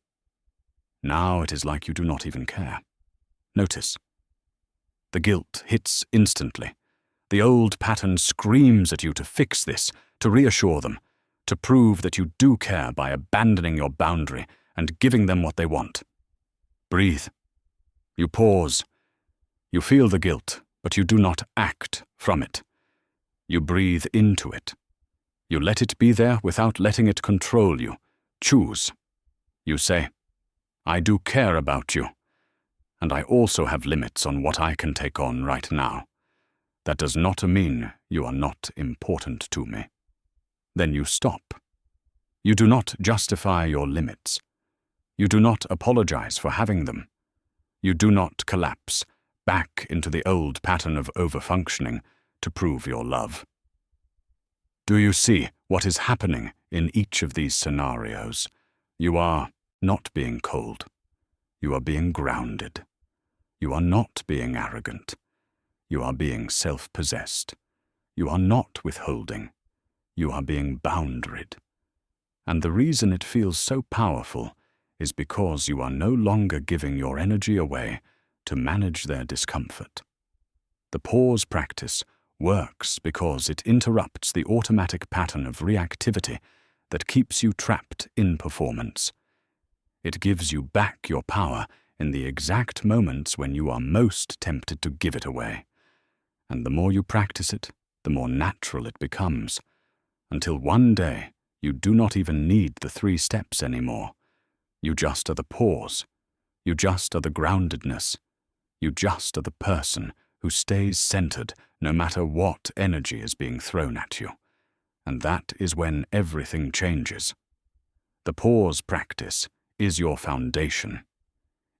Now it is like you do not even care." Notice. The guilt hits instantly. The old pattern screams at you to fix this, to reassure them, to prove that you do care by abandoning your boundary and giving them what they want. Breathe. You pause. You feel the guilt, but you do not act from it. You breathe into it. You let it be there without letting it control you. Choose. You say, I do care about you, and I also have limits on what I can take on right now. That does not mean you are not important to me. Then you stop. You do not justify your limits. You do not apologize for having them. You do not collapse back into the old pattern of overfunctioning to prove your love. Do you see what is happening in each of these scenarios? You are not being cold. You are being grounded. You are not being arrogant. You are being self-possessed. You are not withholding. You are being boundaried. And the reason it feels so powerful is because you are no longer giving your energy away to manage their discomfort. The pause practice works because it interrupts the automatic pattern of reactivity that keeps you trapped in performance. It gives you back your power in the exact moments when you are most tempted to give it away. And the more you practice it, the more natural it becomes, until one day you do not even need the 3 steps anymore. You just are the pause. You just are the groundedness. You just are the person who stays centered no matter what energy is being thrown at you. And that is when everything changes. The pause practice is your foundation.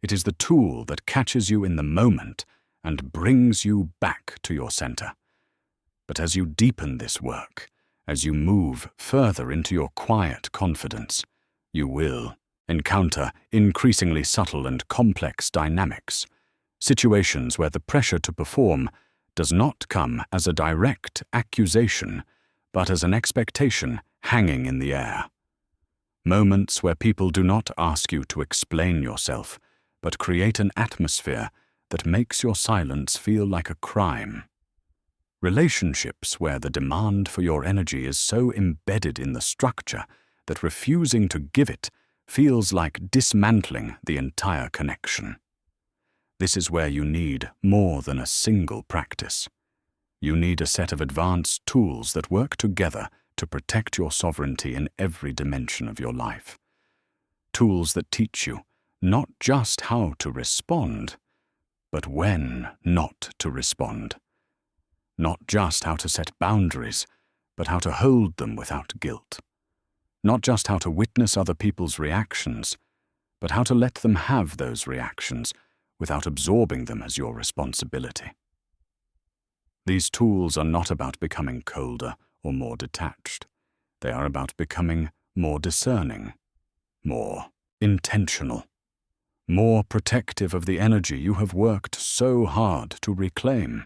It is the tool that catches you in the moment and brings you back to your center. But as you deepen this work, as you move further into your quiet confidence, you will encounter increasingly subtle and complex dynamics, situations where the pressure to perform does not come as a direct accusation, but as an expectation hanging in the air. Moments where people do not ask you to explain yourself, but create an atmosphere that makes your silence feel like a crime. Relationships where the demand for your energy is so embedded in the structure that refusing to give it feels like dismantling the entire connection. This is where you need more than a single practice. You need a set of advanced tools that work together to protect your sovereignty in every dimension of your life. Tools that teach you not just how to respond, but when not to respond. Not just how to set boundaries, but how to hold them without guilt. Not just how to witness other people's reactions, but how to let them have those reactions without absorbing them as your responsibility. These tools are not about becoming colder or more detached. They are about becoming more discerning, more intentional, more protective of the energy you have worked so hard to reclaim.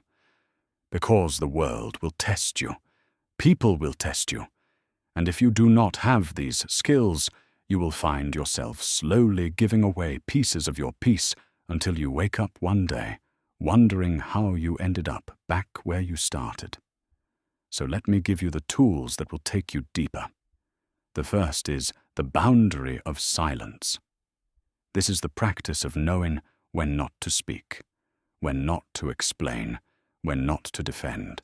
Because the world will test you, people will test you, and if you do not have these skills, you will find yourself slowly giving away pieces of your peace until you wake up one day, wondering how you ended up back where you started. So let me give you the tools that will take you deeper. The first is the boundary of silence. This is the practice of knowing when not to speak, when not to explain, when not to defend.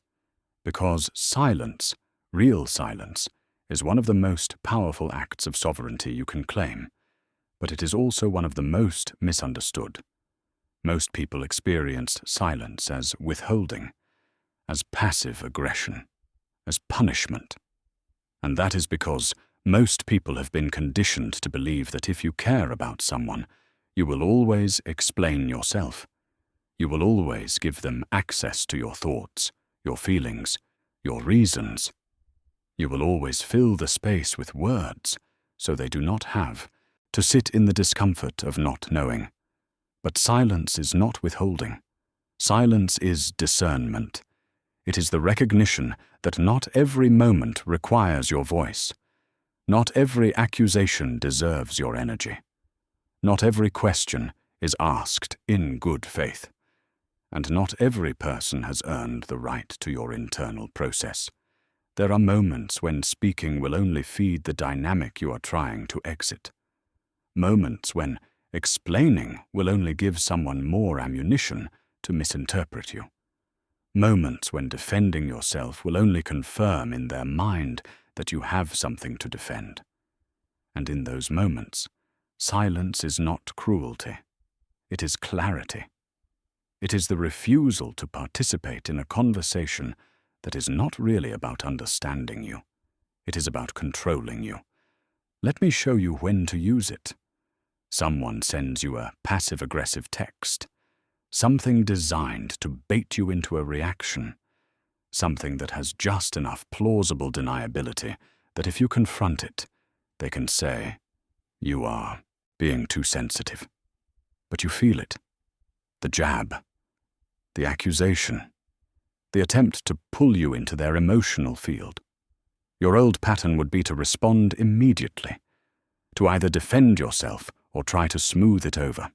Because silence, real silence, is one of the most powerful acts of sovereignty you can claim, but it is also one of the most misunderstood. Most people experience silence as withholding, as passive aggression, as punishment. And that is because most people have been conditioned to believe that if you care about someone, you will always explain yourself. You will always give them access to your thoughts, your feelings, your reasons. You will always fill the space with words, so they do not have to sit in the discomfort of not knowing. But silence is not withholding. Silence is discernment. It is the recognition that not every moment requires your voice. Not every accusation deserves your energy. Not every question is asked in good faith. And not every person has earned the right to your internal process. There are moments when speaking will only feed the dynamic you are trying to exit. Moments when explaining will only give someone more ammunition to misinterpret you. Moments when defending yourself will only confirm in their mind that you have something to defend. And in those moments, silence is not cruelty. It is clarity. It is the refusal to participate in a conversation that is not really about understanding you. It is about controlling you. Let me show you when to use it. Someone sends you a passive-aggressive text, something designed to bait you into a reaction, something that has just enough plausible deniability that if you confront it, they can say, "You are being too sensitive." But you feel it. The jab, the accusation, the attempt to pull you into their emotional field. Your old pattern would be to respond immediately, to either defend yourself or try to smooth it over,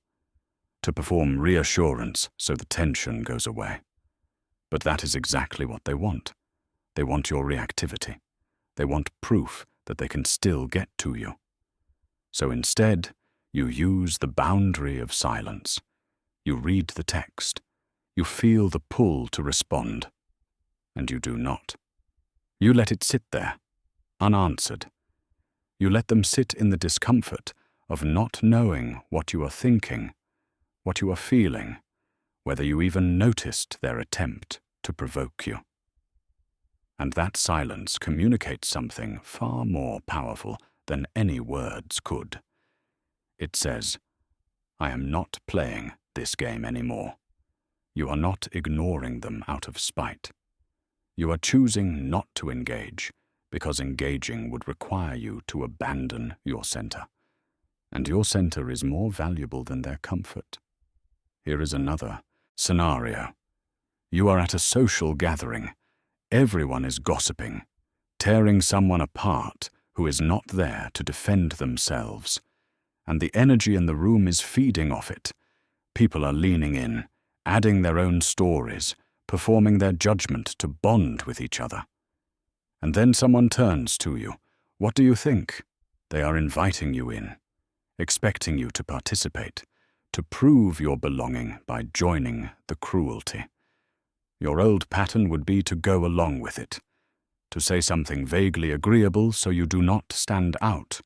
to perform reassurance so the tension goes away. But that is exactly what they want. They want your reactivity. They want proof that they can still get to you. So instead, you use the boundary of silence. You read the text. You feel the pull to respond. And you do not. You let it sit there, unanswered. You let them sit in the discomfort of not knowing what you are thinking, what you are feeling, whether you even noticed their attempt to provoke you. And that silence communicates something far more powerful than any words could. It says, "I am not playing this game anymore." You are not ignoring them out of spite. You are choosing not to engage, because engaging would require you to abandon your center. And your center is more valuable than their comfort. Here is another scenario. You are at a social gathering. Everyone is gossiping, tearing someone apart who is not there to defend themselves. And the energy in the room is feeding off it. People are leaning in, adding their own stories, performing their judgment to bond with each other. And then someone turns to you. What do you think? They are inviting you in, expecting you to participate, to prove your belonging by joining the cruelty. Your old pattern would be to go along with it, to say something vaguely agreeable so you do not stand out,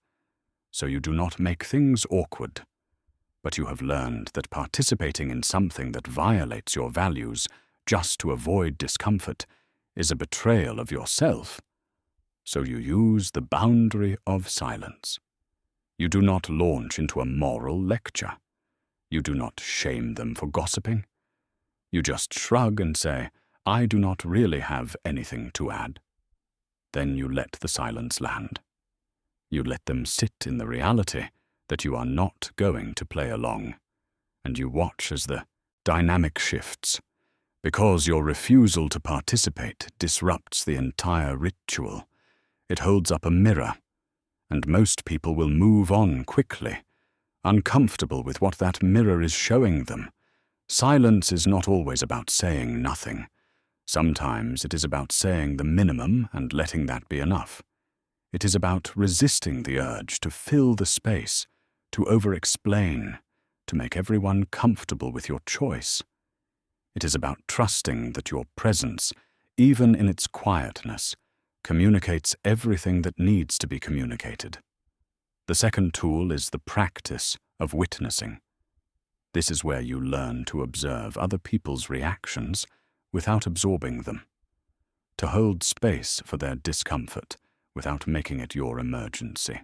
so you do not make things awkward. But you have learned that participating in something that violates your values just to avoid discomfort is a betrayal of yourself. So you use the boundary of silence. You do not launch into a moral lecture. You do not shame them for gossiping. You just shrug and say, "I do not really have anything to add." Then you let the silence land. You let them sit in the reality that you are not going to play along, and you watch as the dynamic shifts, because your refusal to participate disrupts the entire ritual. It holds up a mirror, and most people will move on quickly, uncomfortable with what that mirror is showing them. Silence is not always about saying nothing. Sometimes it is about saying the minimum and letting that be enough. It is about resisting the urge to fill the space, to over-explain, to make everyone comfortable with your choice. It is about trusting that your presence, even in its quietness, communicates everything that needs to be communicated. The second tool is the practice of witnessing. This is where you learn to observe other people's reactions without absorbing them, to hold space for their discomfort without making it your emergency,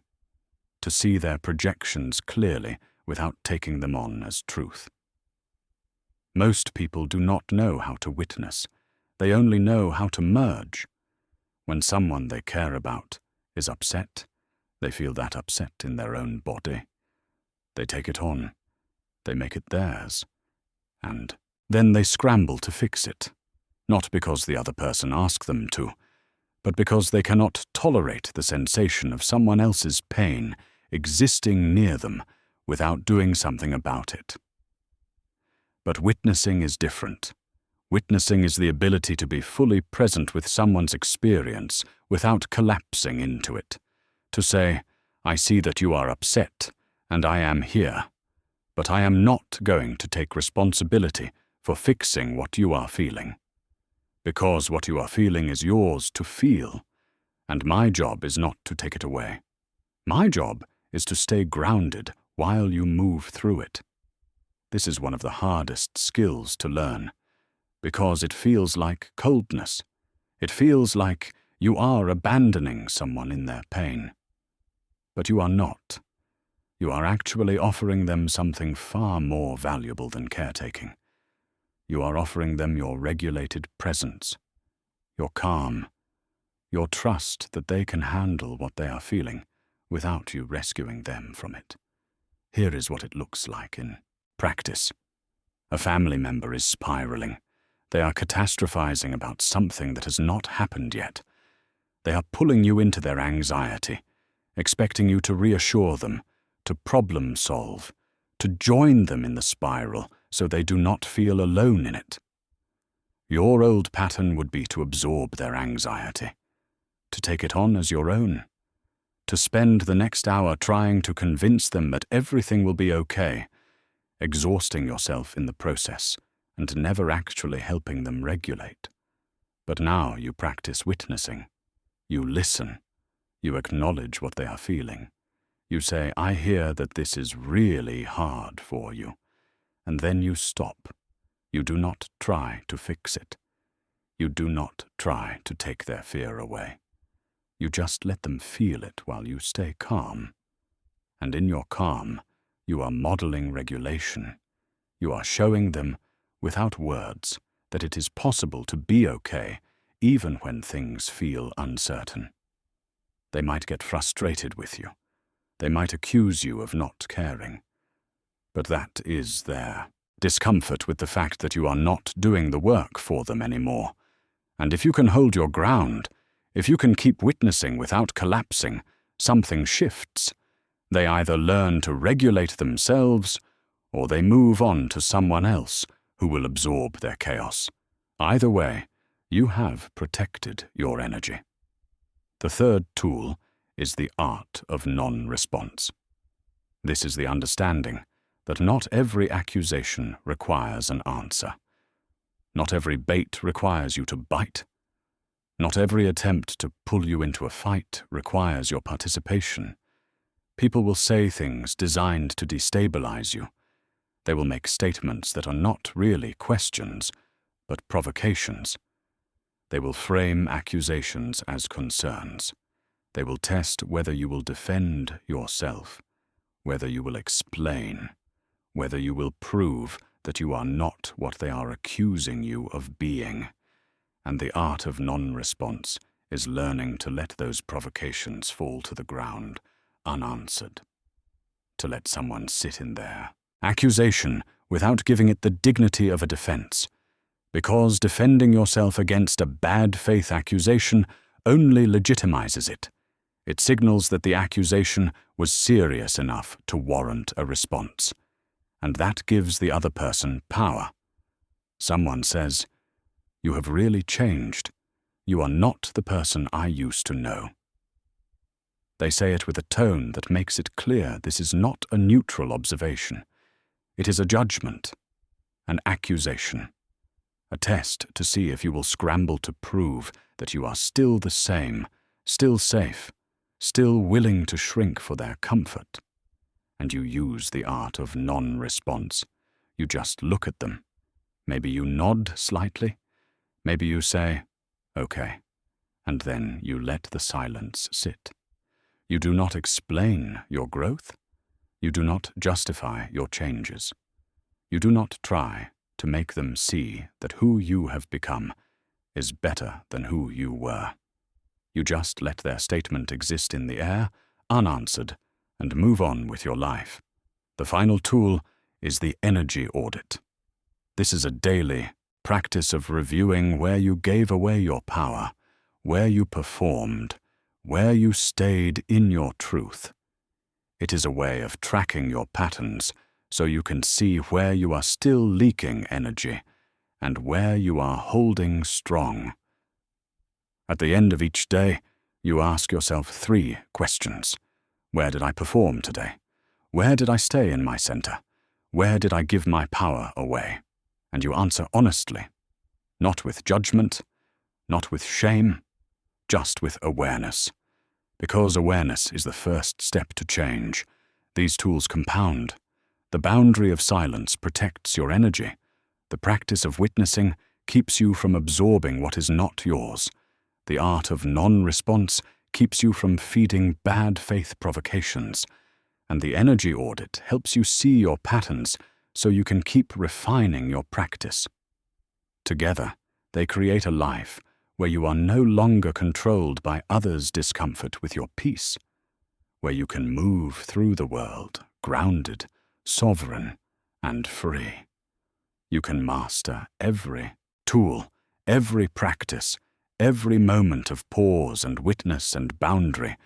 to see their projections clearly without taking them on as truth. Most people do not know how to witness. They only know how to merge. When someone they care about is upset, they feel that upset in their own body. They take it on. They make it theirs. And then they scramble to fix it, not because the other person asked them to, but because they cannot tolerate the sensation of someone else's pain existing near them without doing something about it. But witnessing is different. Witnessing is the ability to be fully present with someone's experience without collapsing into it. To say, I see that you are upset, and I am here, but I am not going to take responsibility for fixing what you are feeling. Because what you are feeling is yours to feel, and my job is not to take it away. My job is to stay grounded while you move through it. This is one of the hardest skills to learn, because it feels like coldness. It feels like you are abandoning someone in their pain. But you are not. You are actually offering them something far more valuable than caretaking. You are offering them your regulated presence, your calm, your trust that they can handle what they are feeling without you rescuing them from it. Here is what it looks like in practice. A family member is spiraling. They are catastrophizing about something that has not happened yet. They are pulling you into their anxiety, expecting you to reassure them, to problem solve, to join them in the spiral so they do not feel alone in it. Your old pattern would be to absorb their anxiety, to take it on as your own, to spend the next hour trying to convince them that everything will be okay, exhausting yourself in the process and never actually helping them regulate. But now you practice witnessing. You listen. You acknowledge what they are feeling. You say, I hear that this is really hard for you. And then you stop. You do not try to fix it. You do not try to take their fear away. You just let them feel it while you stay calm. And in your calm, you are modeling regulation. You are showing them, without words, that it is possible to be okay even when things feel uncertain. They might get frustrated with you. They might accuse you of not caring. But that is their discomfort with the fact that you are not doing the work for them anymore. And if you can hold your ground, if you can keep witnessing without collapsing, something shifts. They either learn to regulate themselves, or they move on to someone else who will absorb their chaos. Either way, you have protected your energy. The third tool is the art of non-response. This is the understanding that not every accusation requires an answer. Not every bait requires you to bite. Not every attempt to pull you into a fight requires your participation. People will say things designed to destabilize you. They will make statements that are not really questions, but provocations. They will frame accusations as concerns. They will test whether you will defend yourself, whether you will explain, whether you will prove that you are not what they are accusing you of being. And the art of non-response is learning to let those provocations fall to the ground, unanswered. To let someone sit in their accusation without giving it the dignity of a defense. Because defending yourself against a bad faith accusation only legitimizes it. It signals that the accusation was serious enough to warrant a response. And that gives the other person power. Someone says, "You have really changed. You are not the person I used to know." They say it with a tone that makes it clear this is not a neutral observation. It is a judgment, an accusation, a test to see if you will scramble to prove that you are still the same, still safe, still willing to shrink for their comfort. And you use the art of non-response. You just look at them. Maybe you nod slightly. Maybe you say, "Okay," and then you let the silence sit. You do not explain your growth. You do not justify your changes. You do not try to make them see that who you have become is better than who you were. You just let their statement exist in the air, unanswered, and move on with your life. The final tool is the energy audit. This is a daily practice of reviewing where you gave away your power, where you performed, where you stayed in your truth. It is a way of tracking your patterns so you can see where you are still leaking energy and where you are holding strong. At the end of each day, you ask yourself 3 questions. Where did I perform today? Where did I stay in my center? Where did I give my power away? And you answer honestly, not with judgment, not with shame, just with awareness. Because awareness is the first step to change. These tools compound. The boundary of silence protects your energy. The practice of witnessing keeps you from absorbing what is not yours. The art of non-response keeps you from feeding bad faith provocations. And the energy audit helps you see your patterns so you can keep refining your practice. Together, they create a life where you are no longer controlled by others' discomfort with your peace, where you can move through the world grounded, sovereign, and free. You can master every tool, every practice, every moment of pause and witness and boundary,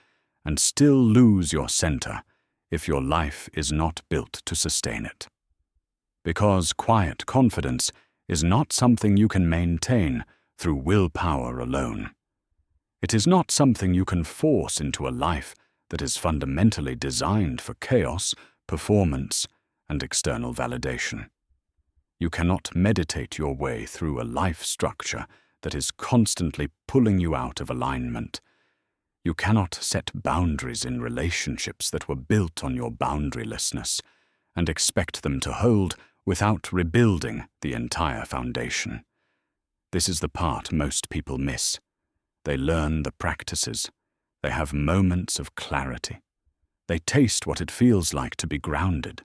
and still lose your center if your life is not built to sustain it. Because quiet confidence is not something you can maintain through willpower alone. It is not something you can force into a life that is fundamentally designed for chaos, performance, and external validation. You cannot meditate your way through a life structure that is constantly pulling you out of alignment. You cannot set boundaries in relationships that were built on your boundarylessness and expect them to hold without rebuilding the entire foundation. This is the part most people miss. They learn the practices. They have moments of clarity. They taste what it feels like to be grounded.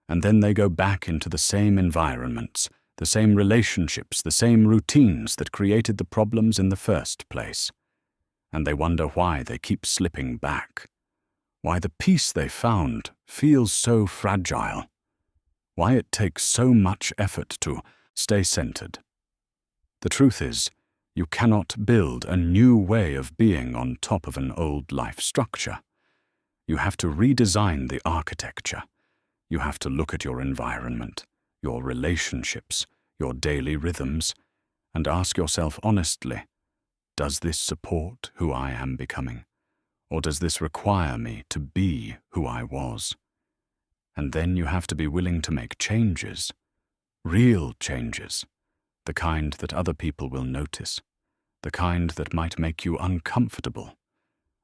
And then they go back into the same environments, the same relationships, the same routines that created the problems in the first place. And they wonder why they keep slipping back, why the peace they found feels so fragile, why it takes so much effort to stay centered. The truth is, you cannot build a new way of being on top of an old life structure. You have to redesign the architecture. You have to look at your environment, your relationships, your daily rhythms, and ask yourself honestly, does this support who I am becoming? Or does this require me to be who I was? And then you have to be willing to make changes, real changes, the kind that other people will notice, the kind that might make you uncomfortable,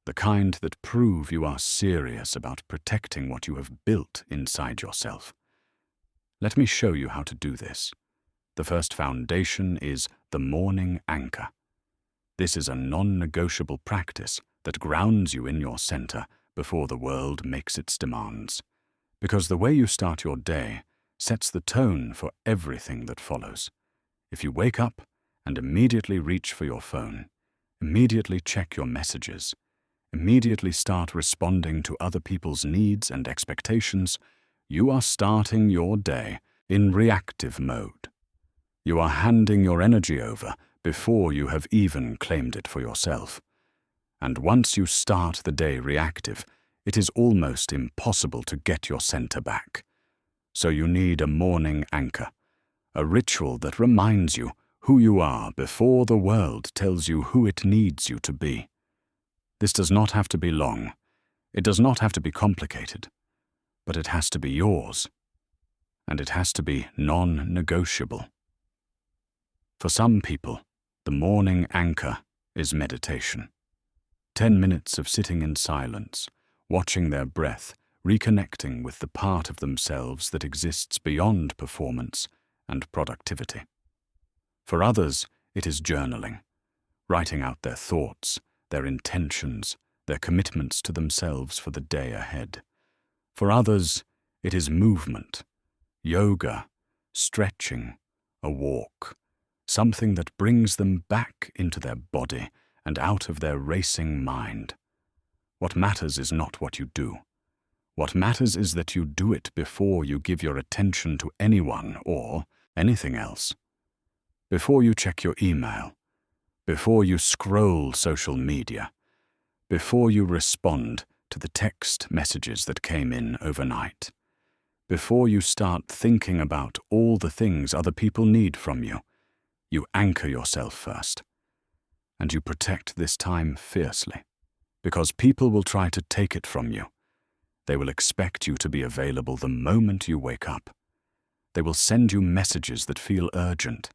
the kind that prove you are serious about protecting what you have built inside yourself. Let me show you how to do this. The first foundation is the morning anchor. This is a non-negotiable practice that grounds you in your center before the world makes its demands. Because the way you start your day sets the tone for everything that follows. If you wake up and immediately reach for your phone, immediately check your messages, immediately start responding to other people's needs and expectations, you are starting your day in reactive mode. You are handing your energy over before you have even claimed it for yourself. And once you start the day reactive, it is almost impossible to get your center back. So you need a morning anchor, a ritual that reminds you who you are before the world tells you who it needs you to be. This does not have to be long. It does not have to be complicated. But it has to be yours. And it has to be non-negotiable. For some people, the morning anchor is meditation. 10 minutes of sitting in silence, watching their breath, reconnecting with the part of themselves that exists beyond performance and productivity. For others, it is journaling, writing out their thoughts, their intentions, their commitments to themselves for the day ahead. For others, it is movement, yoga, stretching, a walk, something that brings them back into their body and out of their racing mind. What matters is not what you do. What matters is that you do it before you give your attention to anyone or anything else. Before you check your email, before you scroll social media, before you respond to the text messages that came in overnight, before you start thinking about all the things other people need from you, You anchor yourself first, and you protect this time fiercely, because people will try to take it from you. They will expect you to be available the moment you wake up. They will send you messages that feel urgent.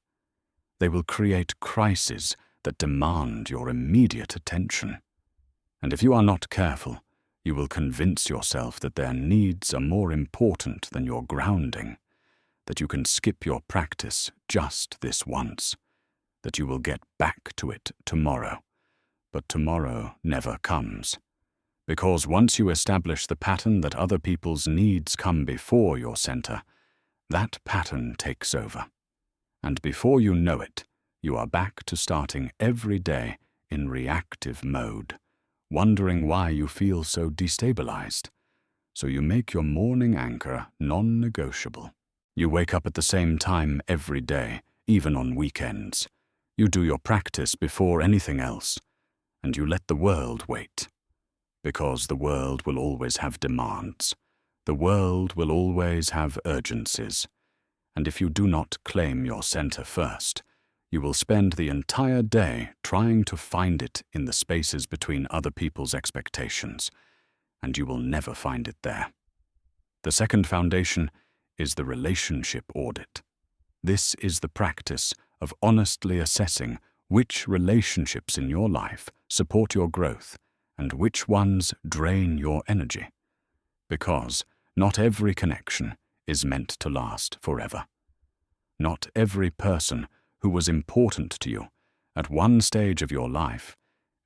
They will create crises that demand your immediate attention. And if you are not careful, you will convince yourself that their needs are more important than your grounding, that you can skip your practice just this once, that you will get back to it tomorrow. But tomorrow never comes. Because once you establish the pattern that other people's needs come before your center, that pattern takes over. And before you know it, you are back to starting every day in reactive mode, wondering why you feel so destabilized. So you make your morning anchor non-negotiable. You wake up at the same time every day, even on weekends. You do your practice before anything else, and you let the world wait. Because the world will always have demands. The world will always have urgencies. And if you do not claim your center first, you will spend the entire day trying to find it in the spaces between other people's expectations, and you will never find it there. The second foundation is the relationship audit. This is the practice of honestly assessing which relationships in your life support your growth and which ones drain your energy. Because not every connection is meant to last forever. Not every person who was important to you at one stage of your life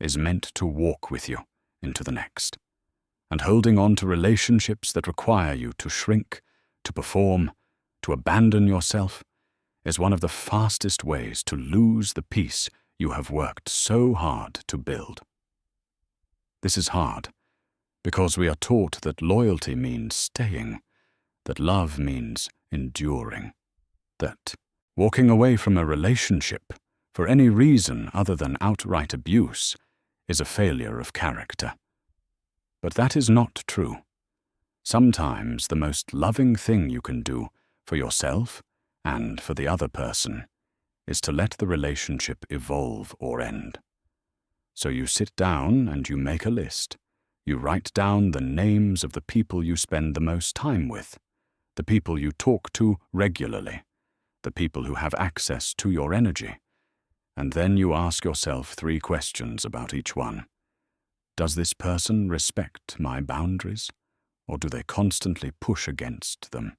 is meant to walk with you into the next. And holding on to relationships that require you to shrink, to perform, to abandon yourself is one of the fastest ways to lose the peace you have worked so hard to build. This is hard because we are taught that loyalty means staying, that love means enduring, that walking away from a relationship for any reason other than outright abuse is a failure of character. But that is not true. Sometimes the most loving thing you can do for yourself and for the other person is to let the relationship evolve or end. So you sit down and you make a list. You write down the names of the people you spend the most time with, the people you talk to regularly, the people who have access to your energy. And then you ask yourself 3 questions about each one. Does this person respect my boundaries, or do they constantly push against them?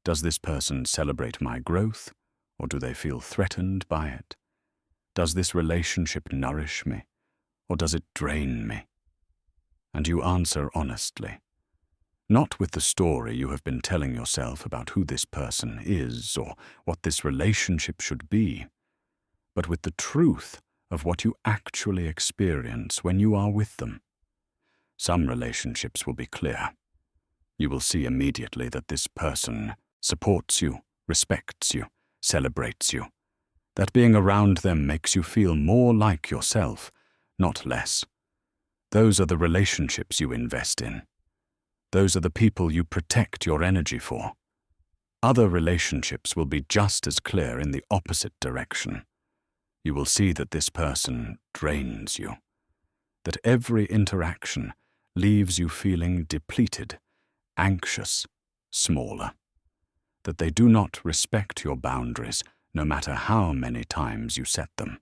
Does this person celebrate my growth, or do they feel threatened by it? Does this relationship nourish me, or does it drain me? And you answer honestly, not with the story you have been telling yourself about who this person is or what this relationship should be, but with the truth of what you actually experience when you are with them. Some relationships will be clear. You will see immediately that this person supports you, respects you, celebrates you, that being around them makes you feel more like yourself, not less. Those are the relationships you invest in. Those are the people you protect your energy for. Other relationships will be just as clear in the opposite direction. You will see that this person drains you, that every interaction leaves you feeling depleted, anxious, smaller, that they do not respect your boundaries no matter how many times you set them,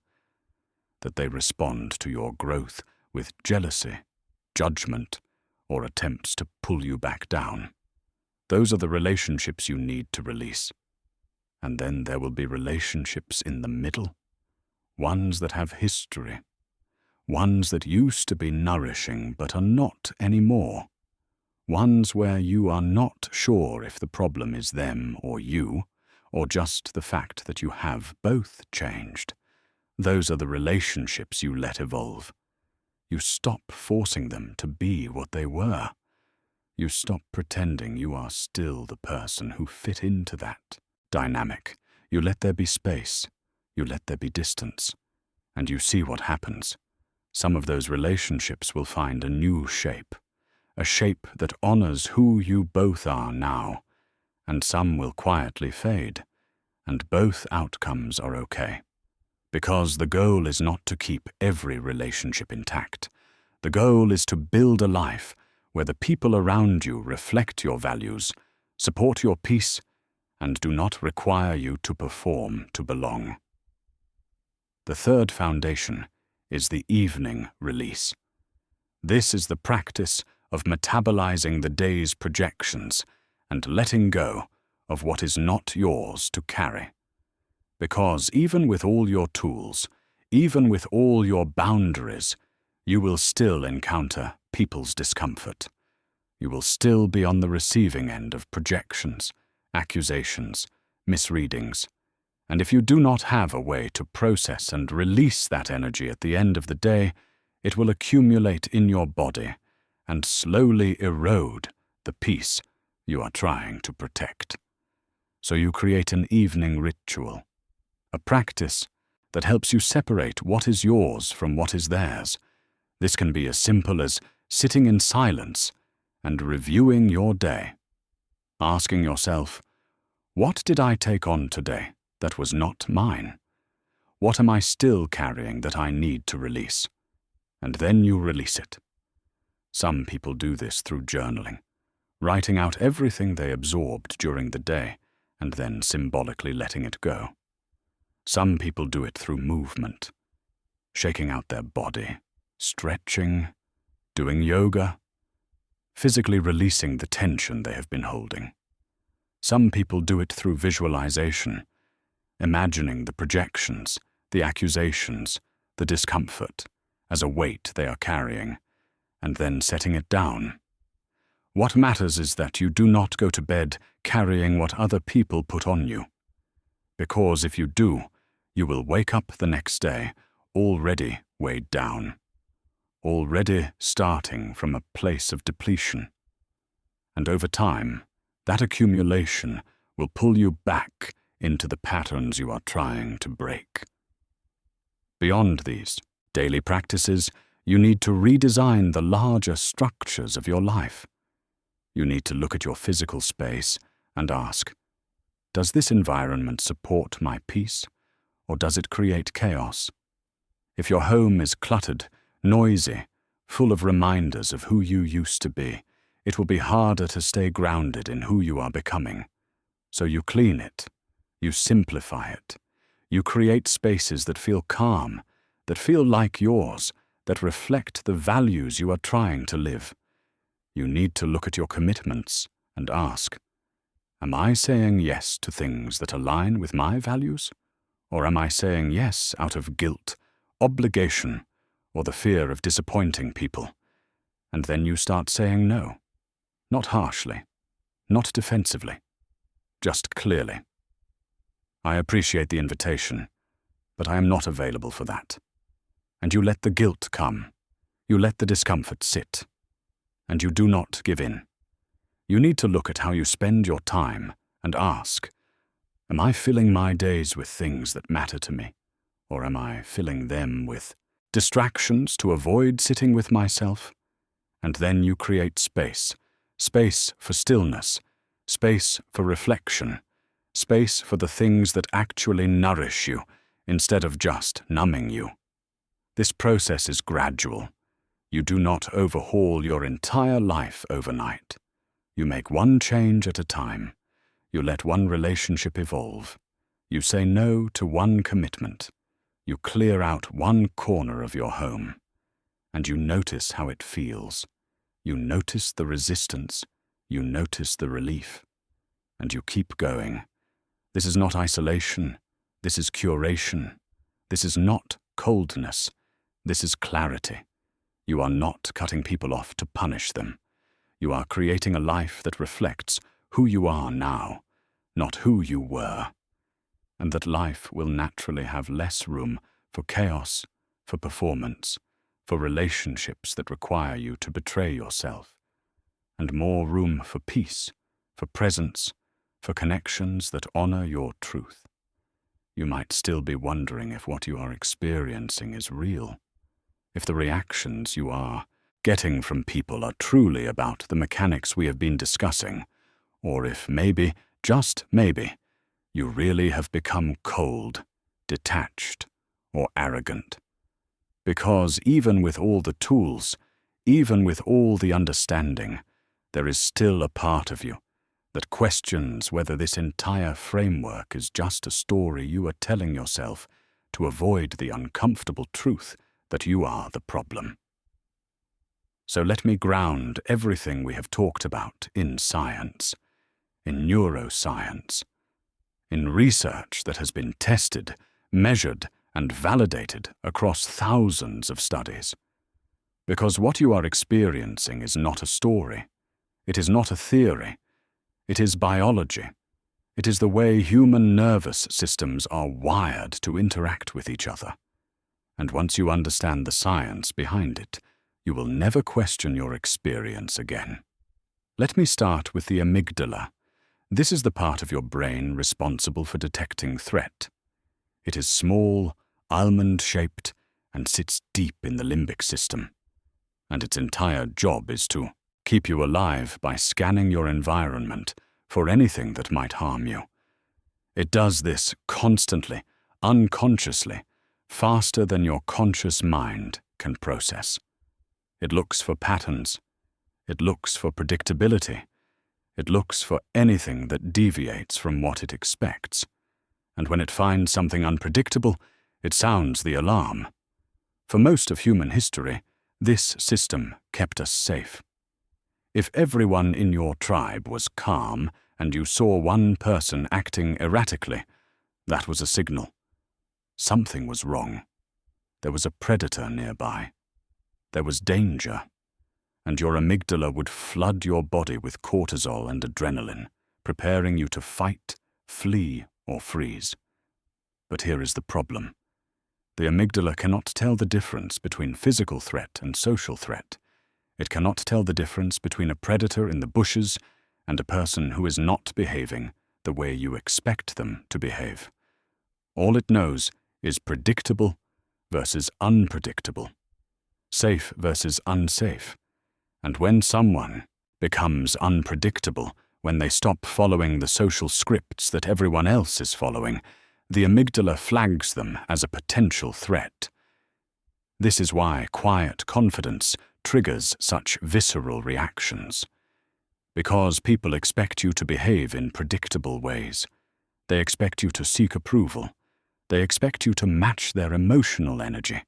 that they respond to your growth with jealousy, judgment, or attempts to pull you back down. Those are the relationships you need to release. And then there will be relationships in the middle, ones that have history, ones that used to be nourishing but are not anymore, ones where you are not sure if the problem is them or you, or just the fact that you have both changed. Those are the relationships you let evolve. You stop forcing them to be what they were. You stop pretending you are still the person who fit into that dynamic. You let there be space. You let there be distance. And you see what happens. Some of those relationships will find a new shape, a shape that honors who you both are now, and some will quietly fade, and both outcomes are okay. Because the goal is not to keep every relationship intact. The goal is to build a life where the people around you reflect your values, support your peace, and do not require you to perform to belong. The third foundation is the evening release. This is the practice of metabolizing the day's projections and letting go of what is not yours to carry. Because even with all your tools, even with all your boundaries, you will still encounter people's discomfort. You will still be on the receiving end of projections, accusations, misreadings. And if you do not have a way to process and release that energy at the end of the day, it will accumulate in your body and slowly erode the peace you are trying to protect. So you create an evening ritual, a practice that helps you separate what is yours from what is theirs. This can be as simple as sitting in silence and reviewing your day, asking yourself, what did I take on today that was not mine? What am I still carrying that I need to release? And then you release it. Some people do this through journaling, writing out everything they absorbed during the day and then symbolically letting it go. Some people do it through movement, shaking out their body, stretching, doing yoga, physically releasing the tension they have been holding. Some people do it through visualization, imagining the projections, the accusations, the discomfort as a weight they are carrying, and then setting it down. What matters is that you do not go to bed carrying what other people put on you. Because if you do, you will wake up the next day already weighed down, already starting from a place of depletion. And over time, that accumulation will pull you back into the patterns you are trying to break. Beyond these daily practices, you need to redesign the larger structures of your life. You need to look at your physical space and ask, does this environment support my peace, or does it create chaos? If your home is cluttered, noisy, full of reminders of who you used to be, it will be harder to stay grounded in who you are becoming. So you clean it, you simplify it, you create spaces that feel calm, that feel like yours, that reflect the values you are trying to live. You need to look at your commitments and ask, am I saying yes to things that align with my values? Or am I saying yes out of guilt, obligation, or the fear of disappointing people? And then you start saying no. Not harshly, not defensively, just clearly. I appreciate the invitation, but I am not available for that. And you let the guilt come. You let the discomfort sit. And you do not give in. You need to look at how you spend your time and ask, am I filling my days with things that matter to me? Or am I filling them with distractions to avoid sitting with myself? And then you create space for stillness, space for reflection, space for the things that actually nourish you instead of just numbing you. This process is gradual. You do not overhaul your entire life overnight. You make one change at a time. You let one relationship evolve. You say no to one commitment. You clear out one corner of your home. And you notice how it feels. You notice the resistance. You notice the relief. And you keep going. This is not isolation. This is curation. This is not coldness. This is clarity. You are not cutting people off to punish them. You are creating a life that reflects who you are now, not who you were. And that life will naturally have less room for chaos, for performance, for relationships that require you to betray yourself, and more room for peace, for presence, for connections that honor your truth. You might still be wondering if what you are experiencing is real, if the reactions you are getting from people are truly about the mechanics we have been discussing, or if maybe, just maybe, you really have become cold, detached, or arrogant. Because even with all the tools, even with all the understanding, there is still a part of you that questions whether this entire framework is just a story you are telling yourself to avoid the uncomfortable truth that you are the problem. So let me ground everything we have talked about in science, in neuroscience, in research that has been tested, measured, and validated across thousands of studies. Because what you are experiencing is not a story. It is not a theory. It is biology. It is the way human nervous systems are wired to interact with each other. And once you understand the science behind it, you will never question your experience again. Let me start with the amygdala. This is the part of your brain responsible for detecting threat. It is small, almond-shaped, and sits deep in the limbic system. And its entire job is to keep you alive by scanning your environment for anything that might harm you. It does this constantly, unconsciously, faster than your conscious mind can process. It looks for patterns. It looks for predictability. It looks for anything that deviates from what it expects. And when it finds something unpredictable, it sounds the alarm. For most of human history, this system kept us safe. If everyone in your tribe was calm and you saw one person acting erratically, that was a signal. Something was wrong. There was a predator nearby. There was danger. And your amygdala would flood your body with cortisol and adrenaline, preparing you to fight, flee, or freeze. But here is the problem. The amygdala cannot tell the difference between physical threat and social threat. It cannot tell the difference between a predator in the bushes and a person who is not behaving the way you expect them to behave. All it knows is predictable versus unpredictable, safe versus unsafe. And when someone becomes unpredictable, when they stop following the social scripts that everyone else is following, the amygdala flags them as a potential threat. This is why quiet confidence triggers such visceral reactions. Because people expect you to behave in predictable ways. They expect you to seek approval. They expect you to match their emotional energy.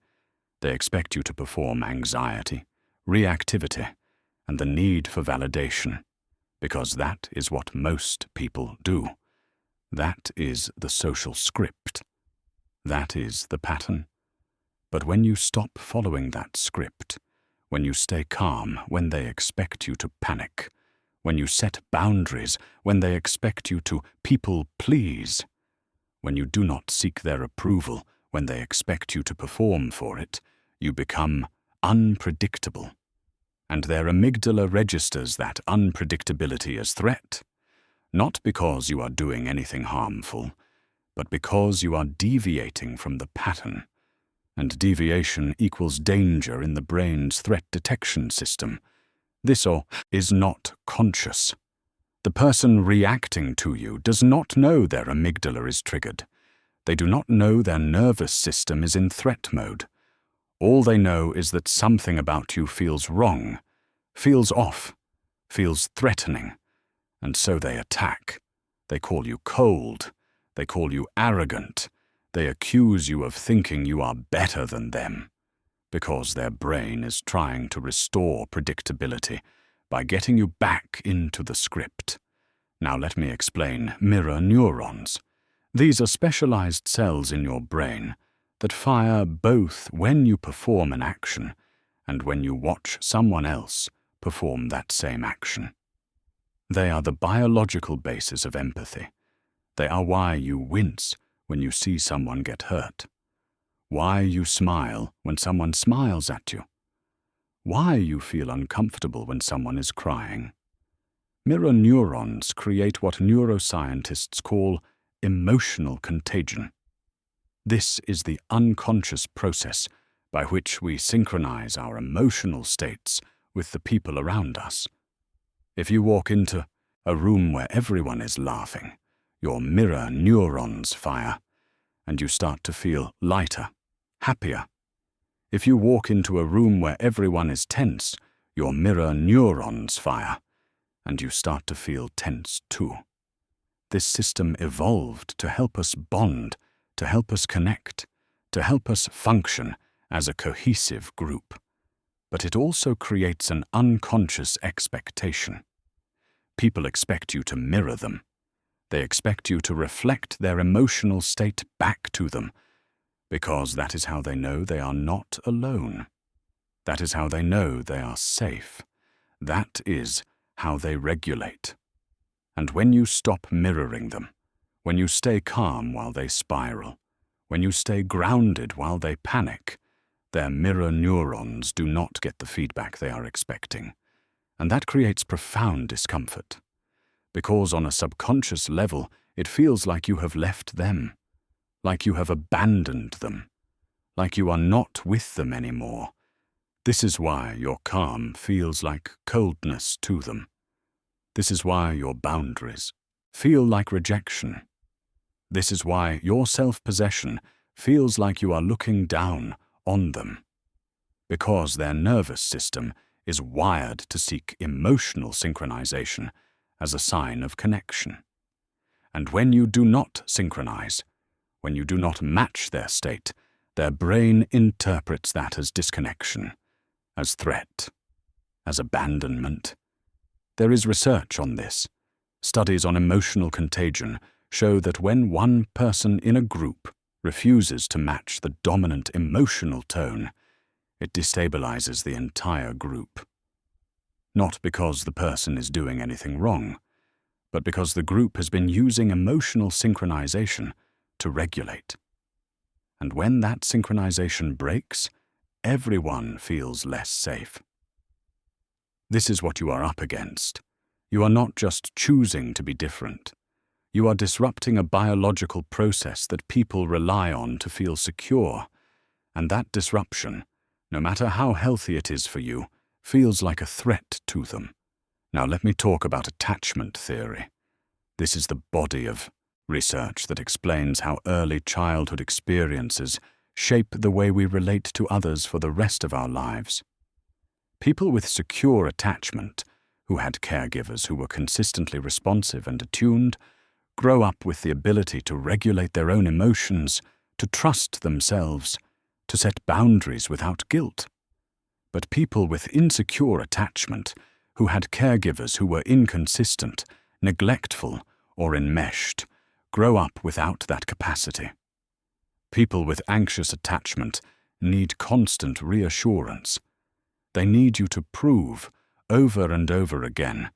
They expect you to perform anxiety, reactivity, and the need for validation, because that is what most people do. That is the social script. That is the pattern. But when you stop following that script, when you stay calm when they expect you to panic, when you set boundaries when they expect you to people please, when you do not seek their approval when they expect you to perform for it, you become unpredictable. And their amygdala registers that unpredictability as threat, not because you are doing anything harmful, but because you are deviating from the pattern. And deviation equals danger in the brain's threat detection system. This is not conscious. The person reacting to you does not know their amygdala is triggered. They do not know their nervous system is in threat mode. All they know is that something about you feels wrong, feels off, feels threatening, and so they attack. They call you cold. They call you arrogant. They accuse you of thinking you are better than them, because their brain is trying to restore predictability by getting you back into the script. Now let me explain mirror neurons. These are specialized cells in your brain that fire both when you perform an action and when you watch someone else perform that same action. They are the biological basis of empathy. They are why you wince when you see someone get hurt, why you smile when someone smiles at you, why you feel uncomfortable when someone is crying. Mirror neurons create what neuroscientists call emotional contagion. This is the unconscious process by which we synchronize our emotional states with the people around us. If you walk into a room where everyone is laughing, your mirror neurons fire, and you start to feel lighter, happier. If you walk into a room where everyone is tense, your mirror neurons fire, and you start to feel tense too. This system evolved to help us bond, to help us connect, to help us function as a cohesive group. But it also creates an unconscious expectation. People expect you to mirror them. They expect you to reflect their emotional state back to them, because that is how they know they are not alone. That is how they know they are safe. That is how they regulate. And when you stop mirroring them, when you stay calm while they spiral, when you stay grounded while they panic, their mirror neurons do not get the feedback they are expecting. And that creates profound discomfort. Because on a subconscious level, it feels like you have left them, like you have abandoned them, like you are not with them anymore. This is why your calm feels like coldness to them. This is why your boundaries feel like rejection. This is why your self-possession feels like you are looking down on them. Because their nervous system is wired to seek emotional synchronization as a sign of connection. And when you do not synchronize, when you do not match their state, their brain interprets that as disconnection, as threat, as abandonment. There is research on this. Studies on emotional contagion show that when one person in a group refuses to match the dominant emotional tone, it destabilizes the entire group. Not because the person is doing anything wrong, but because the group has been using emotional synchronization to regulate. And when that synchronization breaks, everyone feels less safe. This is what you are up against. You are not just choosing to be different. You are disrupting a biological process that people rely on to feel secure. And that disruption, no matter how healthy it is for you, feels like a threat to them. Now let me talk about attachment theory. This is the body of research that explains how early childhood experiences shape the way we relate to others for the rest of our lives. People with secure attachment, who had caregivers who were consistently responsive and attuned, grow up with the ability to regulate their own emotions, to trust themselves, to set boundaries without guilt. But people with insecure attachment, who had caregivers who were inconsistent, neglectful, or enmeshed, grow up without that capacity. People with anxious attachment need constant reassurance. They need you to prove, over and over again,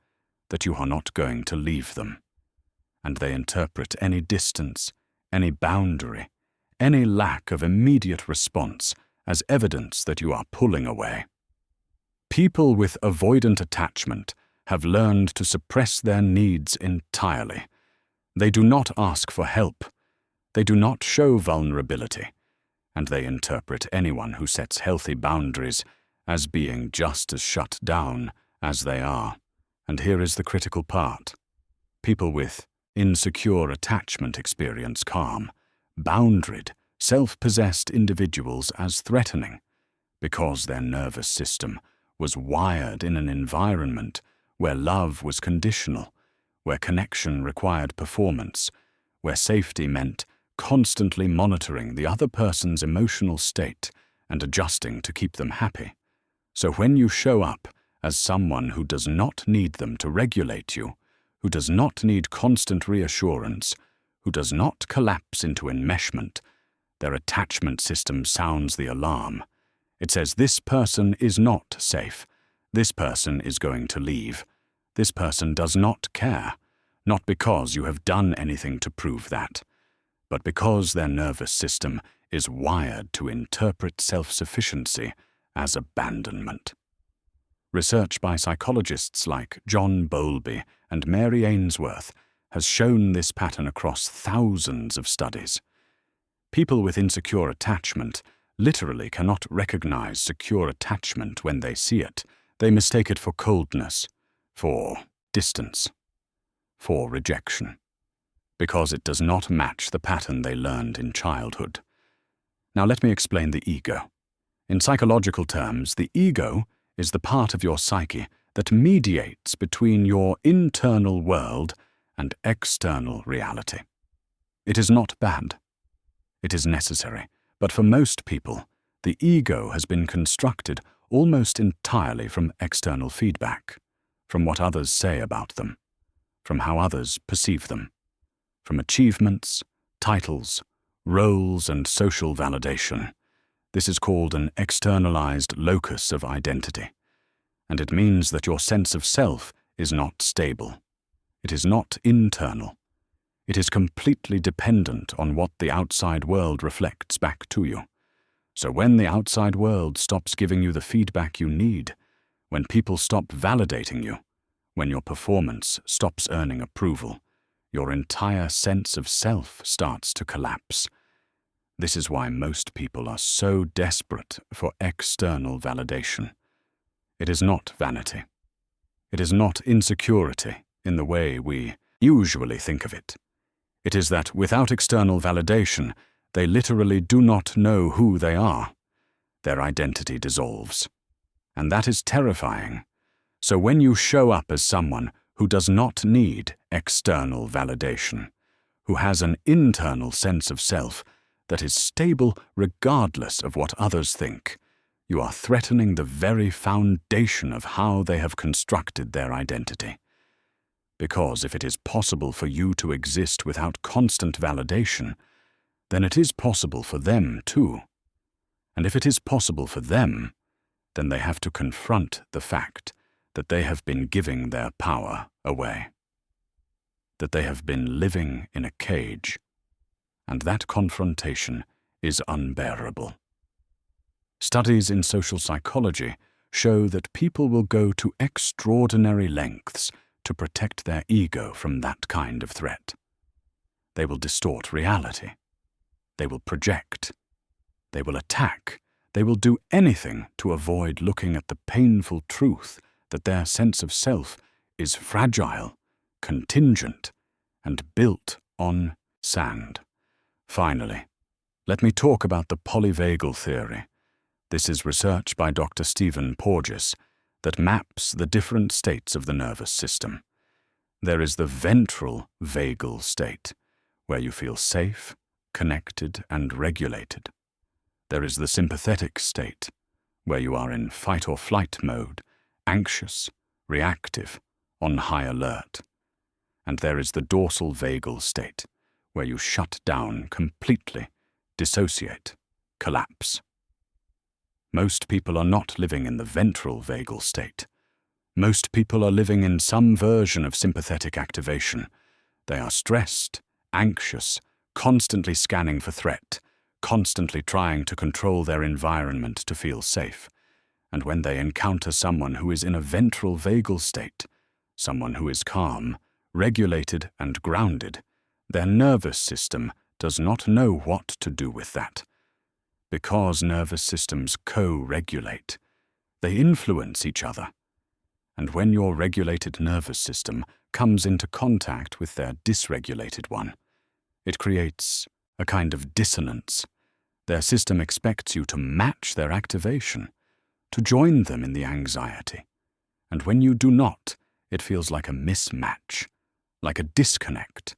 that you are not going to leave them. And they interpret any distance, any boundary, any lack of immediate response as evidence that you are pulling away. People with avoidant attachment have learned to suppress their needs entirely. They do not ask for help. They do not show vulnerability. And they interpret anyone who sets healthy boundaries as being just as shut down as they are. And here is the critical part. People with insecure attachment experience calm, boundaried, self-possessed individuals as threatening, because their nervous system was wired in an environment where love was conditional, where connection required performance, where safety meant constantly monitoring the other person's emotional state and adjusting to keep them happy. So when you show up as someone who does not need them to regulate you, who does not need constant reassurance, who does not collapse into enmeshment, their attachment system sounds the alarm. It says this person is not safe. This person is going to leave. This person does not care, not because you have done anything to prove that, but because their nervous system is wired to interpret self-sufficiency as abandonment. Research by psychologists like John Bowlby and Mary Ainsworth has shown this pattern across thousands of studies. People with insecure attachment literally cannot recognize secure attachment when they see it. They mistake it for coldness, for distance, for rejection. because it does not match the pattern they learned in childhood. Now let me explain the ego. In psychological terms, the ego is the part of your psyche that mediates between your internal world and external reality. It is not bad. It is necessary, but for most people, the ego has been constructed almost entirely from external feedback, from what others say about them, from how others perceive them, from achievements, titles, roles, and social validation. This is called an externalized locus of identity, and it means that your sense of self is not stable. It is not internal. It is completely dependent on what the outside world reflects back to you. So when the outside world stops giving you the feedback you need, when people stop validating you, when your performance stops earning approval, your entire sense of self starts to collapse. This is why most people are so desperate for external validation. It is not vanity. It is not insecurity in the way we usually think of it. It is that without external validation, they literally do not know who they are. Their identity dissolves. And that is terrifying. So when you show up as someone who does not need external validation, who has an internal sense of self that is stable regardless of what others think, you are threatening the very foundation of how they have constructed their identity. Because if it is possible for you to exist without constant validation, then it is possible for them too. And if it is possible for them, then they have to confront the fact that they have been giving their power away, that they have been living in a cage, and that confrontation is unbearable. Studies in social psychology show that people will go to extraordinary lengths to protect their ego from that kind of threat. They will distort reality. They will project. They will attack. They will do anything to avoid looking at the painful truth that their sense of self is fragile, contingent, and built on sand. Finally, let me talk about the polyvagal theory. This is research by Dr. Stephen Porges that maps the different states of the nervous system. There is the ventral vagal state, where you feel safe, connected, and regulated. There is the sympathetic state, where you are in fight or flight mode, anxious, reactive, on high alert. And there is the dorsal vagal state, where you shut down completely, dissociate, collapse. Most people are not living in the ventral vagal state. Most people are living in some version of sympathetic activation. They are stressed, anxious, constantly scanning for threat, constantly trying to control their environment to feel safe. And when they encounter someone who is in a ventral vagal state, someone who is calm, regulated, and grounded, their nervous system does not know what to do with that. Because nervous systems co-regulate, they influence each other. And when your regulated nervous system comes into contact with their dysregulated one, it creates a kind of dissonance. Their system expects you to match their activation, to join them in the anxiety. And when you do not, it feels like a mismatch, like a disconnect.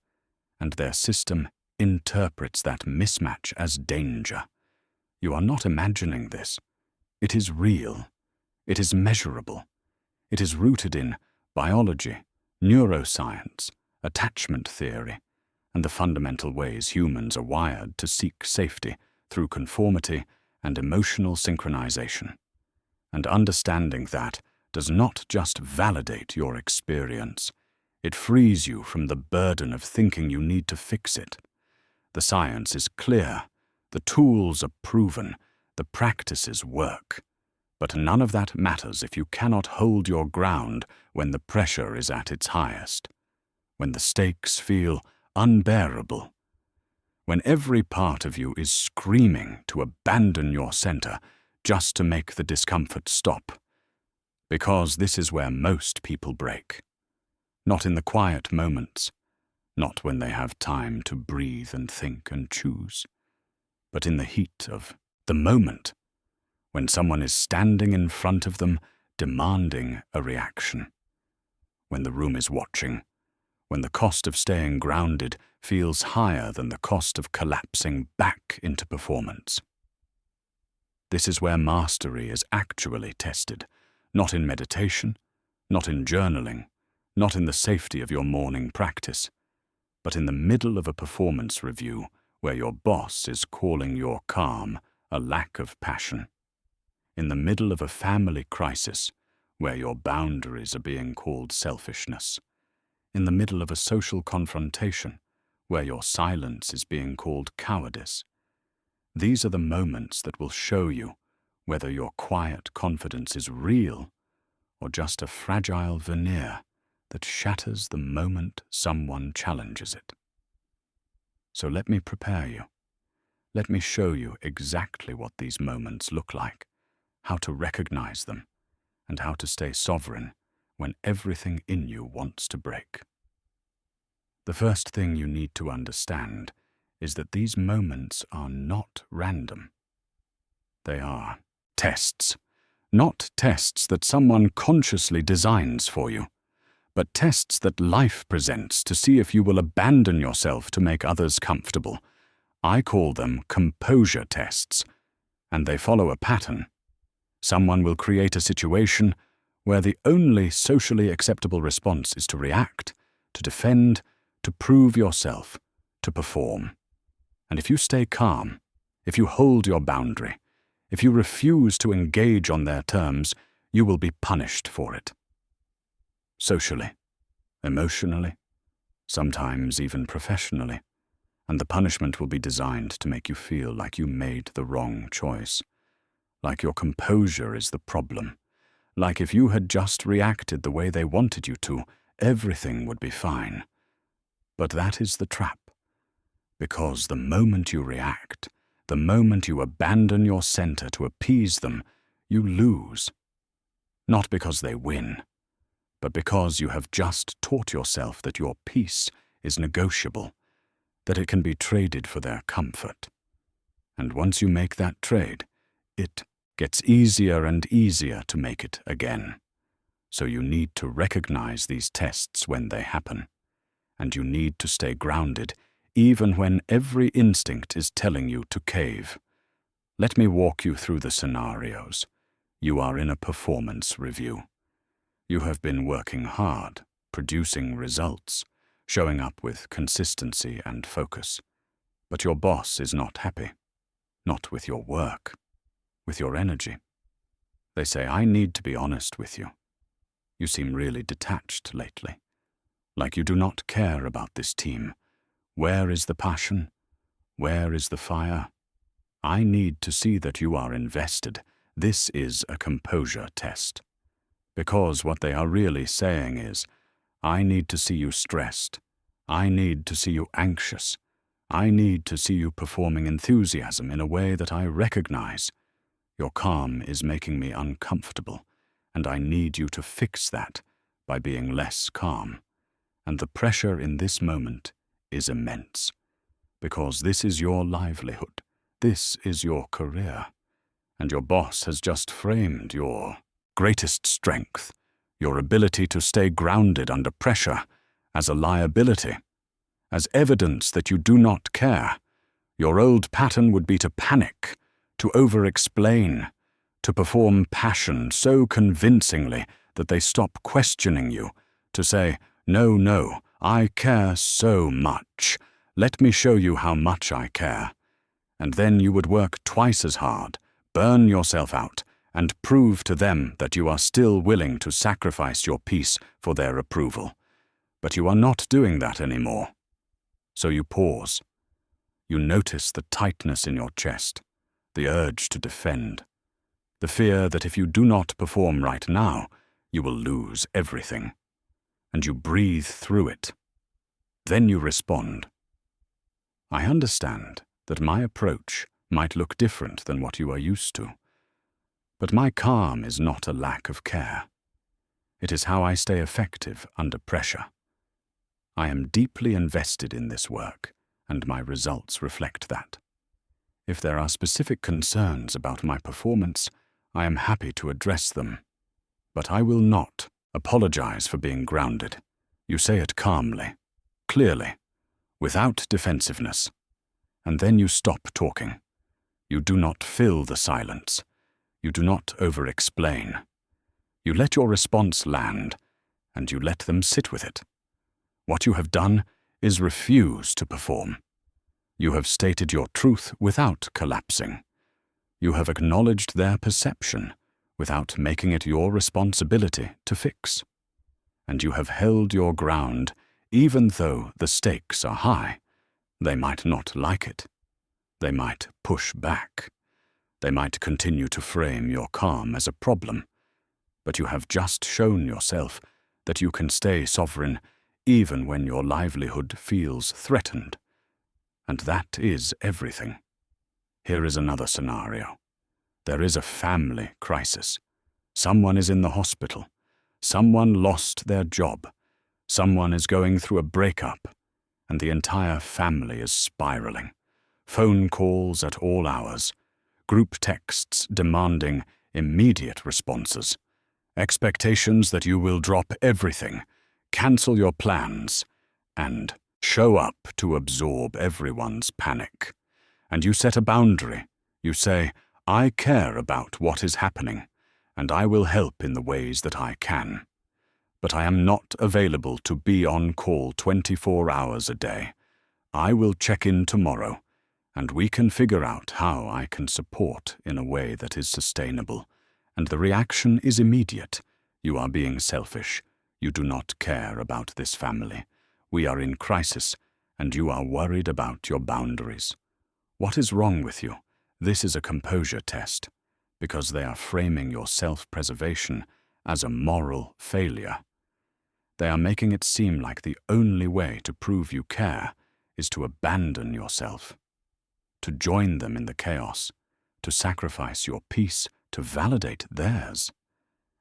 And their system interprets that mismatch as danger. You are not imagining this. It is real. It is measurable. It is rooted in biology, neuroscience, attachment theory, and the fundamental ways humans are wired to seek safety through conformity and emotional synchronization. And understanding that does not just validate your experience, it frees you from the burden of thinking you need to fix it. The science is clear, the tools are proven, the practices work. But none of that matters if you cannot hold your ground when the pressure is at its highest, when the stakes feel unbearable, when every part of you is screaming to abandon your center just to make the discomfort stop. Because this is where most people break. Not in the quiet moments, not when they have time to breathe and think and choose, but in the heat of the moment, when someone is standing in front of them demanding a reaction, when the room is watching, when the cost of staying grounded feels higher than the cost of collapsing back into performance. This is where mastery is actually tested, not in meditation, not in journaling, not in the safety of your morning practice, but in the middle of a performance review where your boss is calling your calm a lack of passion, in the middle of a family crisis where your boundaries are being called selfishness, in the middle of a social confrontation where your silence is being called cowardice. These are the moments that will show you whether your quiet confidence is real or just a fragile veneer that shatters the moment someone challenges it. So let me prepare you. Let me show you exactly what these moments look like, how to recognize them, and how to stay sovereign when everything in you wants to break. The first thing you need to understand is that these moments are not random. They are tests, not tests that someone consciously designs for you, but tests that life presents to see if you will abandon yourself to make others comfortable. I call them composure tests, and they follow a pattern. Someone will create a situation where the only socially acceptable response is to react, to defend, to prove yourself, to perform. And if you stay calm, if you hold your boundary, if you refuse to engage on their terms, you will be punished for it. Socially, emotionally, sometimes even professionally, and the punishment will be designed to make you feel like you made the wrong choice, like your composure is the problem, like if you had just reacted the way they wanted you to, everything would be fine. But that is the trap, because the moment you react, the moment you abandon your center to appease them, you lose. Not because they win, but because you have just taught yourself that your peace is negotiable, that it can be traded for their comfort. And once you make that trade, it gets easier and easier to make it again. So you need to recognize these tests when they happen, and you need to stay grounded even when every instinct is telling you to cave. Let me walk you through the scenarios. You are in a performance review. You have been working hard, producing results, showing up with consistency and focus. But your boss is not happy. Not with your work, with your energy. They say, I need to be honest with you. You seem really detached lately, like you do not care about this team. Where is the passion? Where is the fire? I need to see that you are invested. This is a composure test. Because what they are really saying is, I need to see you stressed. I need to see you anxious. I need to see you performing enthusiasm in a way that I recognize. Your calm is making me uncomfortable, and I need you to fix that by being less calm. And the pressure in this moment is immense, because this is your livelihood, this is your career, and your boss has just framed your greatest strength, your ability to stay grounded under pressure, as a liability, as evidence that you do not care. Your old pattern would be to panic, to over-explain, to perform passion so convincingly that they stop questioning you, to say, no, I care so much. Let me show you how much I care. And then you would work twice as hard, burn yourself out, and prove to them that you are still willing to sacrifice your peace for their approval. But you are not doing that anymore. So you pause. You notice the tightness in your chest, the urge to defend, the fear that if you do not perform right now, you will lose everything. And you breathe through it. Then you respond. I understand that my approach might look different than what you are used to, but my calm is not a lack of care. It is how I stay effective under pressure. I am deeply invested in this work, and my results reflect that. If there are specific concerns about my performance, I am happy to address them. But I will not apologize for being grounded. You say it calmly, clearly, without defensiveness, and then you stop talking. You do not fill the silence. You do not over-explain. You let your response land, and you let them sit with it. What you have done is refuse to perform. You have stated your truth without collapsing. You have acknowledged their perception without making it your responsibility to fix. And you have held your ground even though the stakes are high. They might not like it. They might push back. They might continue to frame your calm as a problem. But you have just shown yourself that you can stay sovereign even when your livelihood feels threatened. And that is everything. Here is another scenario. There is a family crisis. Someone is in the hospital. Someone lost their job. Someone is going through a breakup, and the entire family is spiraling. Phone calls at all hours. Group texts demanding immediate responses. Expectations that you will drop everything, cancel your plans, and show up to absorb everyone's panic. And you set a boundary. You say, I care about what is happening, and I will help in the ways that I can. But I am not available to be on call 24 hours a day. I will check in tomorrow, and we can figure out how I can support in a way that is sustainable. And the reaction is immediate. You are being selfish. You do not care about this family. We are in crisis, and you are worried about your boundaries. What is wrong with you? This is a composure test, because they are framing your self-preservation as a moral failure. They are making it seem like the only way to prove you care is to abandon yourself, to join them in the chaos, to sacrifice your peace to validate theirs.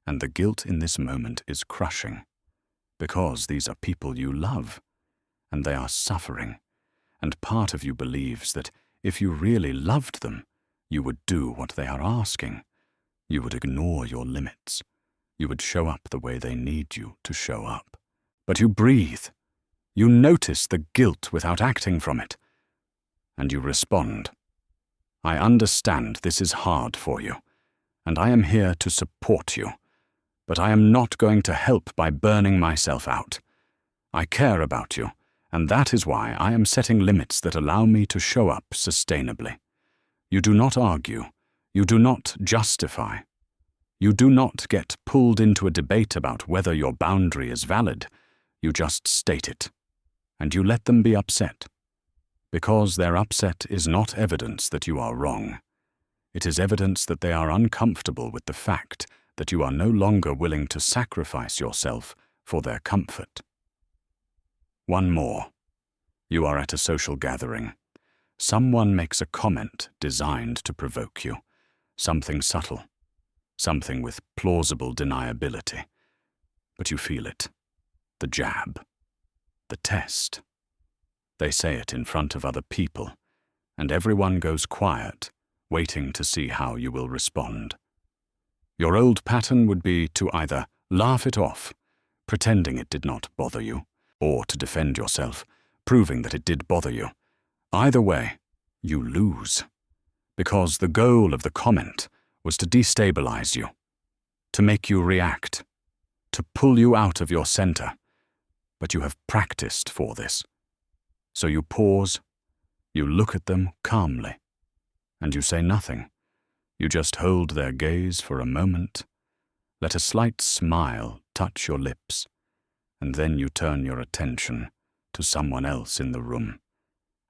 And the guilt in this moment is crushing, because these are people you love, and they are suffering, and part of you believes that if you really loved them, you would do what they are asking. You would ignore your limits. You would show up the way they need you to show up. But you breathe. You notice the guilt without acting from it. And you respond. I understand this is hard for you, and I am here to support you. But I am not going to help by burning myself out. I care about you, and that is why I am setting limits that allow me to show up sustainably. You do not argue. You do not justify. You do not get pulled into a debate about whether your boundary is valid. You just state it, and you let them be upset. Because their upset is not evidence that you are wrong. It is evidence that they are uncomfortable with the fact that you are no longer willing to sacrifice yourself for their comfort. One more. You are at a social gathering. Someone makes a comment designed to provoke you. Something subtle. Something with plausible deniability. But you feel it. The jab. The test. They say it in front of other people, and everyone goes quiet, waiting to see how you will respond. Your old pattern would be to either laugh it off, pretending it did not bother you, or to defend yourself, proving that it did bother you. Either way, you lose, because the goal of the comment was to destabilize you, to make you react, to pull you out of your center. But you have practiced for this. So you pause, you look at them calmly, and you say nothing. You just hold their gaze for a moment, let a slight smile touch your lips, and then you turn your attention to someone else in the room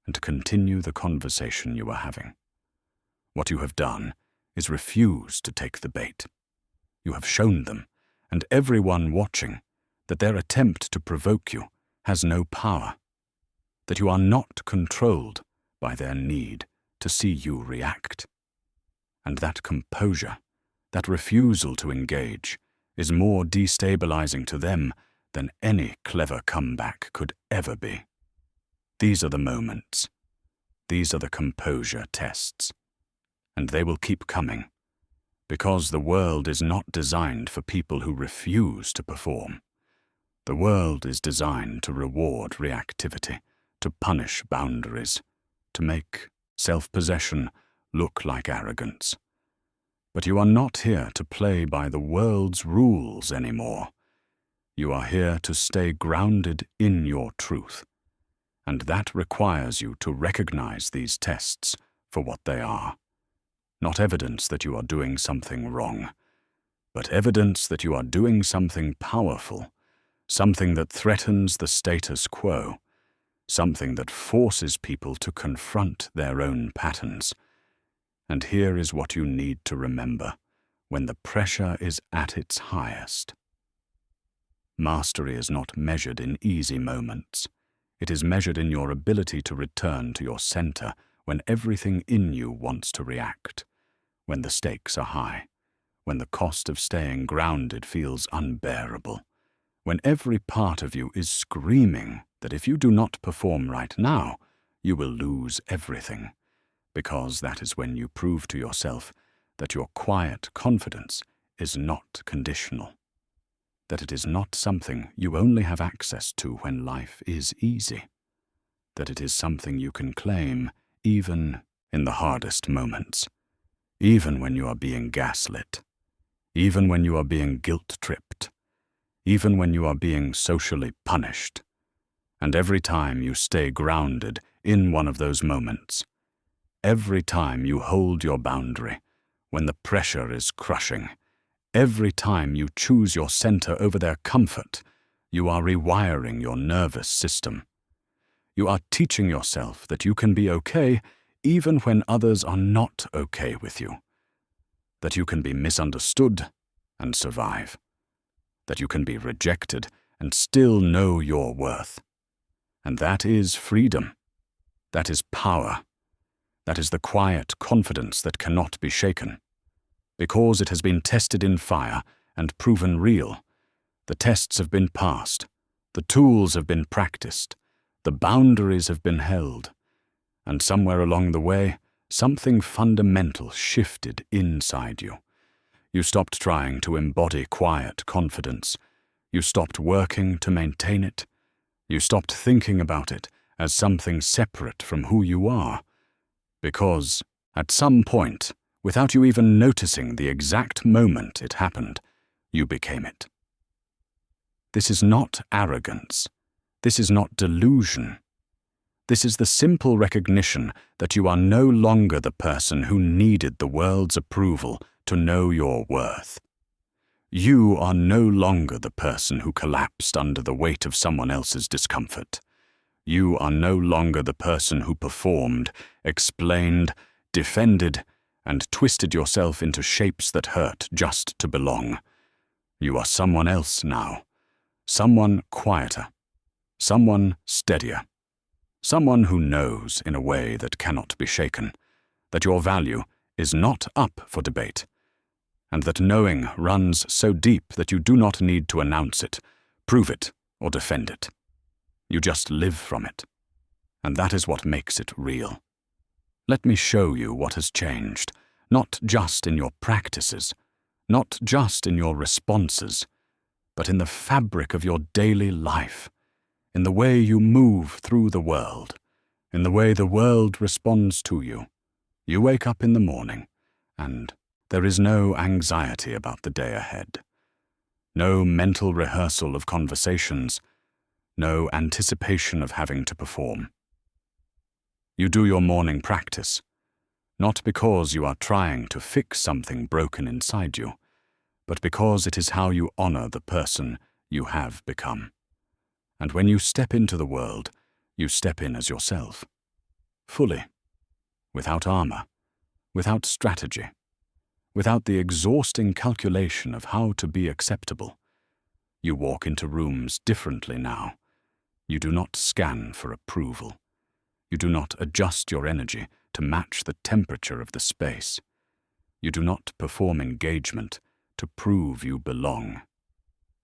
and continue the conversation you are having. What you have done is refuse to take the bait. You have shown them, and everyone watching, that their attempt to provoke you has no power, that you are not controlled by their need to see you react. And that composure, that refusal to engage, is more destabilizing to them than any clever comeback could ever be. These are the moments. These are the composure tests. And they will keep coming, because the world is not designed for people who refuse to perform. The world is designed to reward reactivity, to punish boundaries, to make self-possession look like arrogance. But you are not here to play by the world's rules anymore. You are here to stay grounded in your truth, and that requires you to recognize these tests for what they are. Not evidence that you are doing something wrong, but evidence that you are doing something powerful, something that threatens the status quo, something that forces people to confront their own patterns. And here is what you need to remember when the pressure is at its highest. Mastery is not measured in easy moments. It is measured in your ability to return to your center when everything in you wants to react, when the stakes are high, when the cost of staying grounded feels unbearable, when every part of you is screaming that if you do not perform right now, you will lose everything, because that is when you prove to yourself that your quiet confidence is not conditional, that it is not something you only have access to when life is easy, that it is something you can claim even in the hardest moments, even when you are being gaslit, even when you are being guilt-tripped, even when you are being socially punished. And every time you stay grounded in one of those moments, every time you hold your boundary when the pressure is crushing, every time you choose your center over their comfort, you are rewiring your nervous system. You are teaching yourself that you can be okay even when others are not okay with you, that you can be misunderstood and survive, that you can be rejected and still know your worth. And that is freedom. That is power. That is the quiet confidence that cannot be shaken. Because it has been tested in fire and proven real, the tests have been passed, the tools have been practiced, the boundaries have been held, and somewhere along the way, something fundamental shifted inside you. You stopped trying to embody quiet confidence. You stopped working to maintain it. You stopped thinking about it as something separate from who you are. Because, at some point, without you even noticing the exact moment it happened, you became it. This is not arrogance. This is not delusion. This is the simple recognition that you are no longer the person who needed the world's approval to know your worth. You are no longer the person who collapsed under the weight of someone else's discomfort. You are no longer the person who performed, explained, defended, and twisted yourself into shapes that hurt just to belong. You are someone else now. Someone quieter. Someone steadier. Someone who knows, in a way that cannot be shaken, that your value is not up for debate, and that knowing runs so deep that you do not need to announce it, prove it, or defend it. You just live from it, and that is what makes it real. Let me show you what has changed, not just in your practices, not just in your responses, but in the fabric of your daily life, in the way you move through the world, in the way the world responds to you. You wake up in the morning, and there is no anxiety about the day ahead, no mental rehearsal of conversations, no anticipation of having to perform. You do your morning practice, not because you are trying to fix something broken inside you, but because it is how you honor the person you have become. And when you step into the world, you step in as yourself, fully, without armor, without strategy, without the exhausting calculation of how to be acceptable. You walk into rooms differently now. You do not scan for approval. You do not adjust your energy to match the temperature of the space. You do not perform engagement to prove you belong.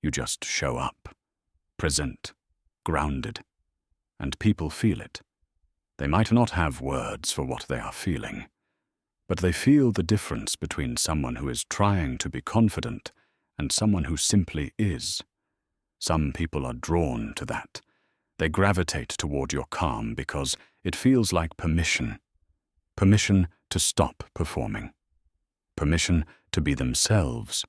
You just show up. present, grounded, and people feel it. They might not have words for what they are feeling, but they feel the difference between someone who is trying to be confident and someone who simply is. Some people are drawn to that. They gravitate toward your calm because it feels like permission. Permission to stop performing. Permission to be themselves.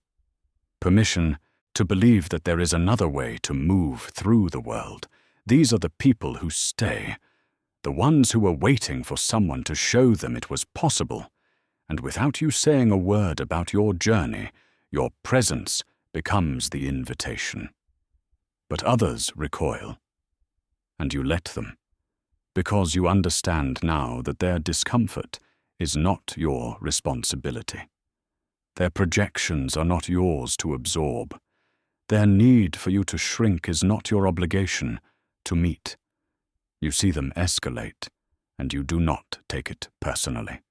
Permission to believe that there is another way to move through the world. These are the people who stay, the ones who are waiting for someone to show them it was possible, and without you saying a word about your journey, your presence becomes the invitation. But others recoil, and you let them, because you understand now that their discomfort is not your responsibility. Their projections are not yours to absorb. Their need for you to shrink is not your obligation to meet. You see them escalate, and you do not take it personally.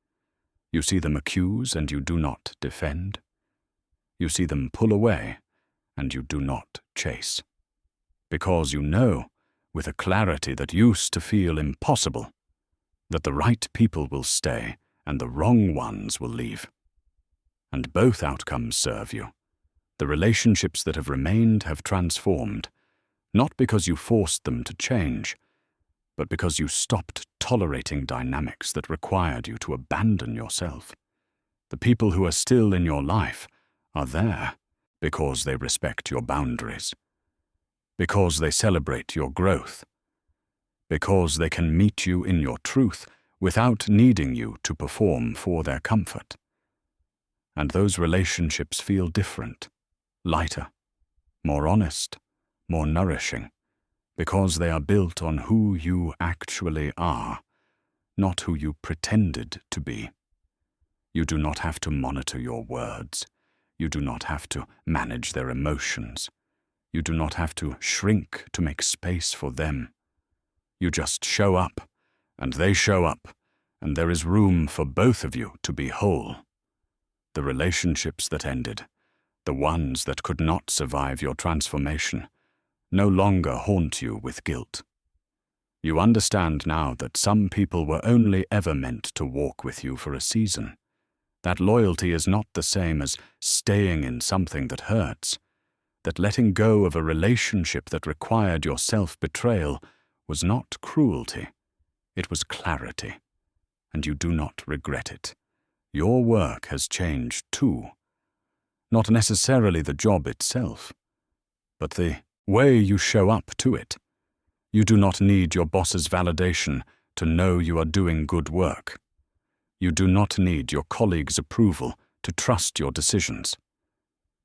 You see them accuse, and you do not defend. You see them pull away, and you do not chase. Because you know, with a clarity that used to feel impossible, that the right people will stay and the wrong ones will leave. And both outcomes serve you. The relationships that have remained have transformed, not because you forced them to change, but because you stopped tolerating dynamics that required you to abandon yourself. The people who are still in your life are there because they respect your boundaries, because they celebrate your growth, because they can meet you in your truth without needing you to perform for their comfort. And those relationships feel different, lighter, more honest, more nourishing, because they are built on who you actually are, not who you pretended to be. You do not have to monitor your words. You do not have to manage their emotions. You do not have to shrink to make space for them. You just show up, and they show up, and there is room for both of you to be whole. The relationships that ended, the ones that could not survive your transformation, no longer haunt you with guilt. You understand now that some people were only ever meant to walk with you for a season. That loyalty is not the same as staying in something that hurts. That letting go of a relationship that required your self-betrayal was not cruelty. It was clarity, and you do not regret it. Your work has changed too. Not necessarily the job itself, but the way you show up to it. You do not need your boss's validation to know you are doing good work. You do not need your colleagues' approval to trust your decisions.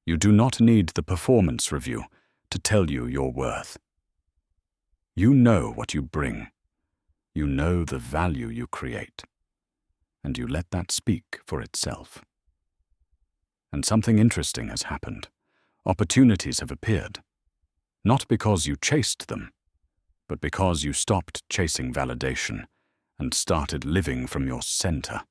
You do not need the performance review to tell you your worth. You know what you bring. You know the value you create. And you let that speak for itself. And something interesting has happened. Opportunities have appeared. Not because you chased them, but because you stopped chasing validation and started living from your center.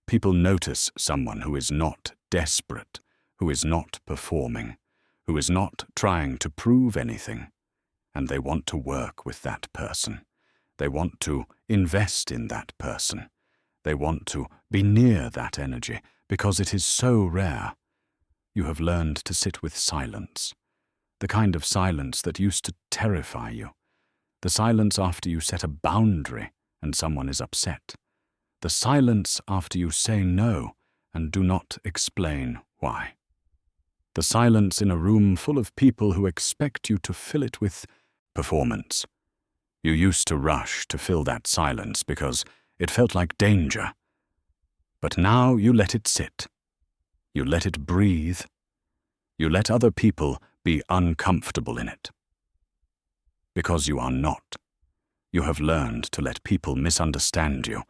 People notice someone who is not desperate, who is not performing, who is not trying to prove anything, and they want to work with that person. They want to invest in that person. They want to be near that energy because it is so rare. You have learned to sit with silence, the kind of silence that used to terrify you, the silence after you set a boundary and someone is upset, the silence after you say no and do not explain why, the silence in a room full of people who expect you to fill it with performance. You used to rush to fill that silence because it felt like danger, but now you let it sit. You let it breathe. You let other people be uncomfortable in it. Because you are not. You have learned to let people misunderstand you.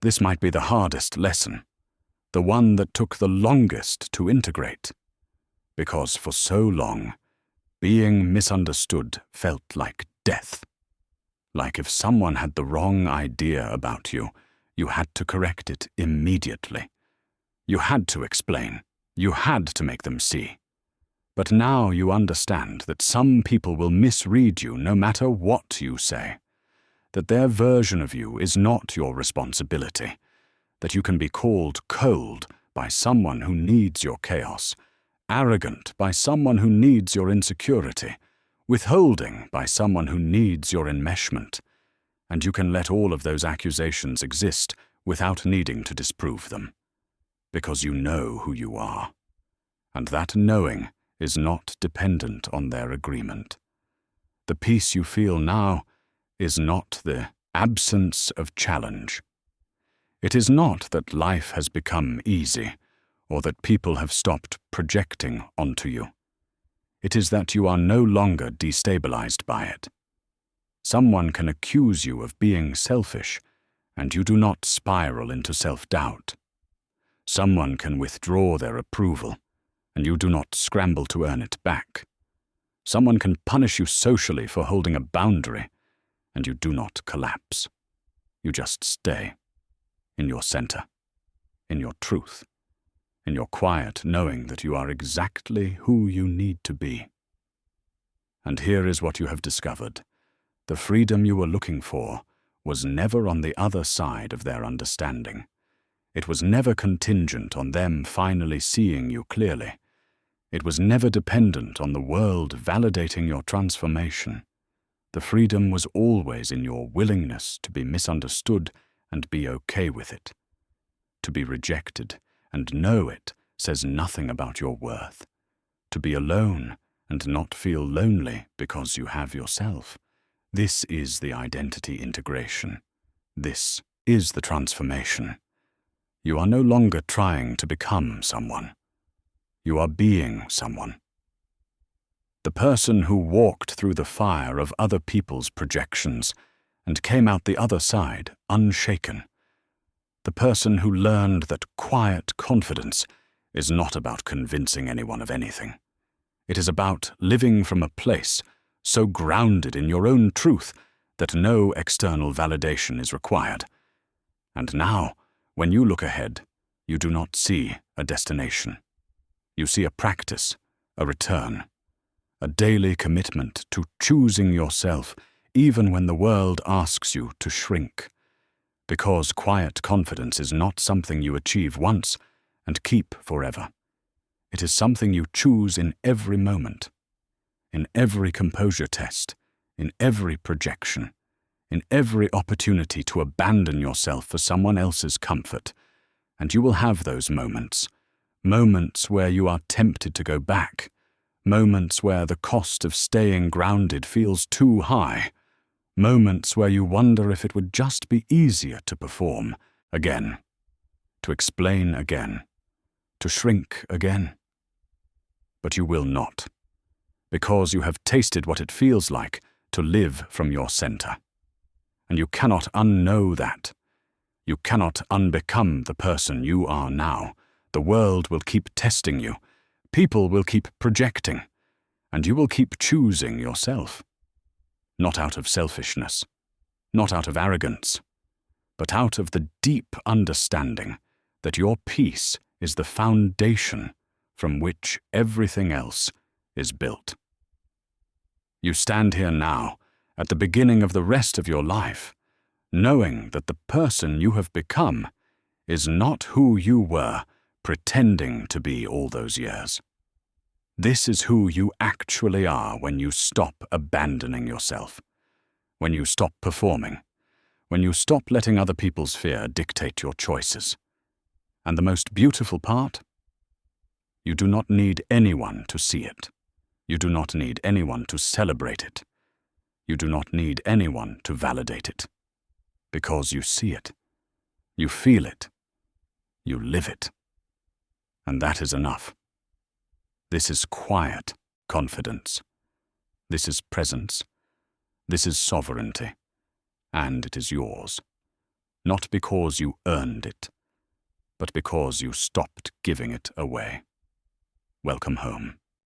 This might be the hardest lesson, the one that took the longest to integrate. Because for so long, being misunderstood felt like death. Like if someone had the wrong idea about you, you had to correct it immediately. You had to explain. You had to make them see. But now you understand that some people will misread you no matter what you say, that their version of you is not your responsibility, that you can be called cold by someone who needs your chaos, arrogant by someone who needs your insecurity, withholding by someone who needs your enmeshment, and you can let all of those accusations exist without needing to disprove them, because you know who you are, and that knowing is not dependent on their agreement. The peace you feel now is not the absence of challenge. It is not that life has become easy, or that people have stopped projecting onto you. It is that you are no longer destabilized by it. Someone can accuse you of being selfish, and you do not spiral into self-doubt. Someone can withdraw their approval, and you do not scramble to earn it back. Someone can punish you socially for holding a boundary, and you do not collapse. You just stay in your center, in your truth, in your quiet knowing that you are exactly who you need to be. And here is what you have discovered. The freedom you were looking for was never on the other side of their understanding. It was never contingent on them finally seeing you clearly. It was never dependent on the world validating your transformation. The freedom was always in your willingness to be misunderstood and be okay with it. To be rejected and know it says nothing about your worth. To be alone and not feel lonely because you have yourself. This is the identity integration. This is the transformation. You are no longer trying to become someone. You are being someone. The person who walked through the fire of other people's projections and came out the other side unshaken. The person who learned that quiet confidence is not about convincing anyone of anything. It is about living from a place so grounded in your own truth that no external validation is required. And now, when you look ahead, you do not see a destination. You see a practice, a return, a daily commitment to choosing yourself even when the world asks you to shrink. Because quiet confidence is not something you achieve once and keep forever. It is something you choose in every moment, in every composure test, in every projection, in every opportunity to abandon yourself for someone else's comfort. And you will have those moments, moments where you are tempted to go back, moments where the cost of staying grounded feels too high, moments where you wonder if it would just be easier to perform again, to explain again, to shrink again. But you will not, because you have tasted what it feels like to live from your center. And you cannot unknow that. You cannot unbecome the person you are now. The world will keep testing you. People will keep projecting. And you will keep choosing yourself. Not out of selfishness, not out of arrogance, but out of the deep understanding that your peace is the foundation from which everything else is built. You stand here now, at the beginning of the rest of your life, knowing that the person you have become is not who you were pretending to be all those years. This is who you actually are when you stop abandoning yourself, when you stop performing, when you stop letting other people's fear dictate your choices. And the most beautiful part? You do not need anyone to see it. You do not need anyone to celebrate it. You do not need anyone to validate it. Because you see it, you feel it, you live it. And that is enough. This is quiet confidence. This is presence. This is sovereignty. And it is yours. Not because you earned it, but because you stopped giving it away. Welcome home.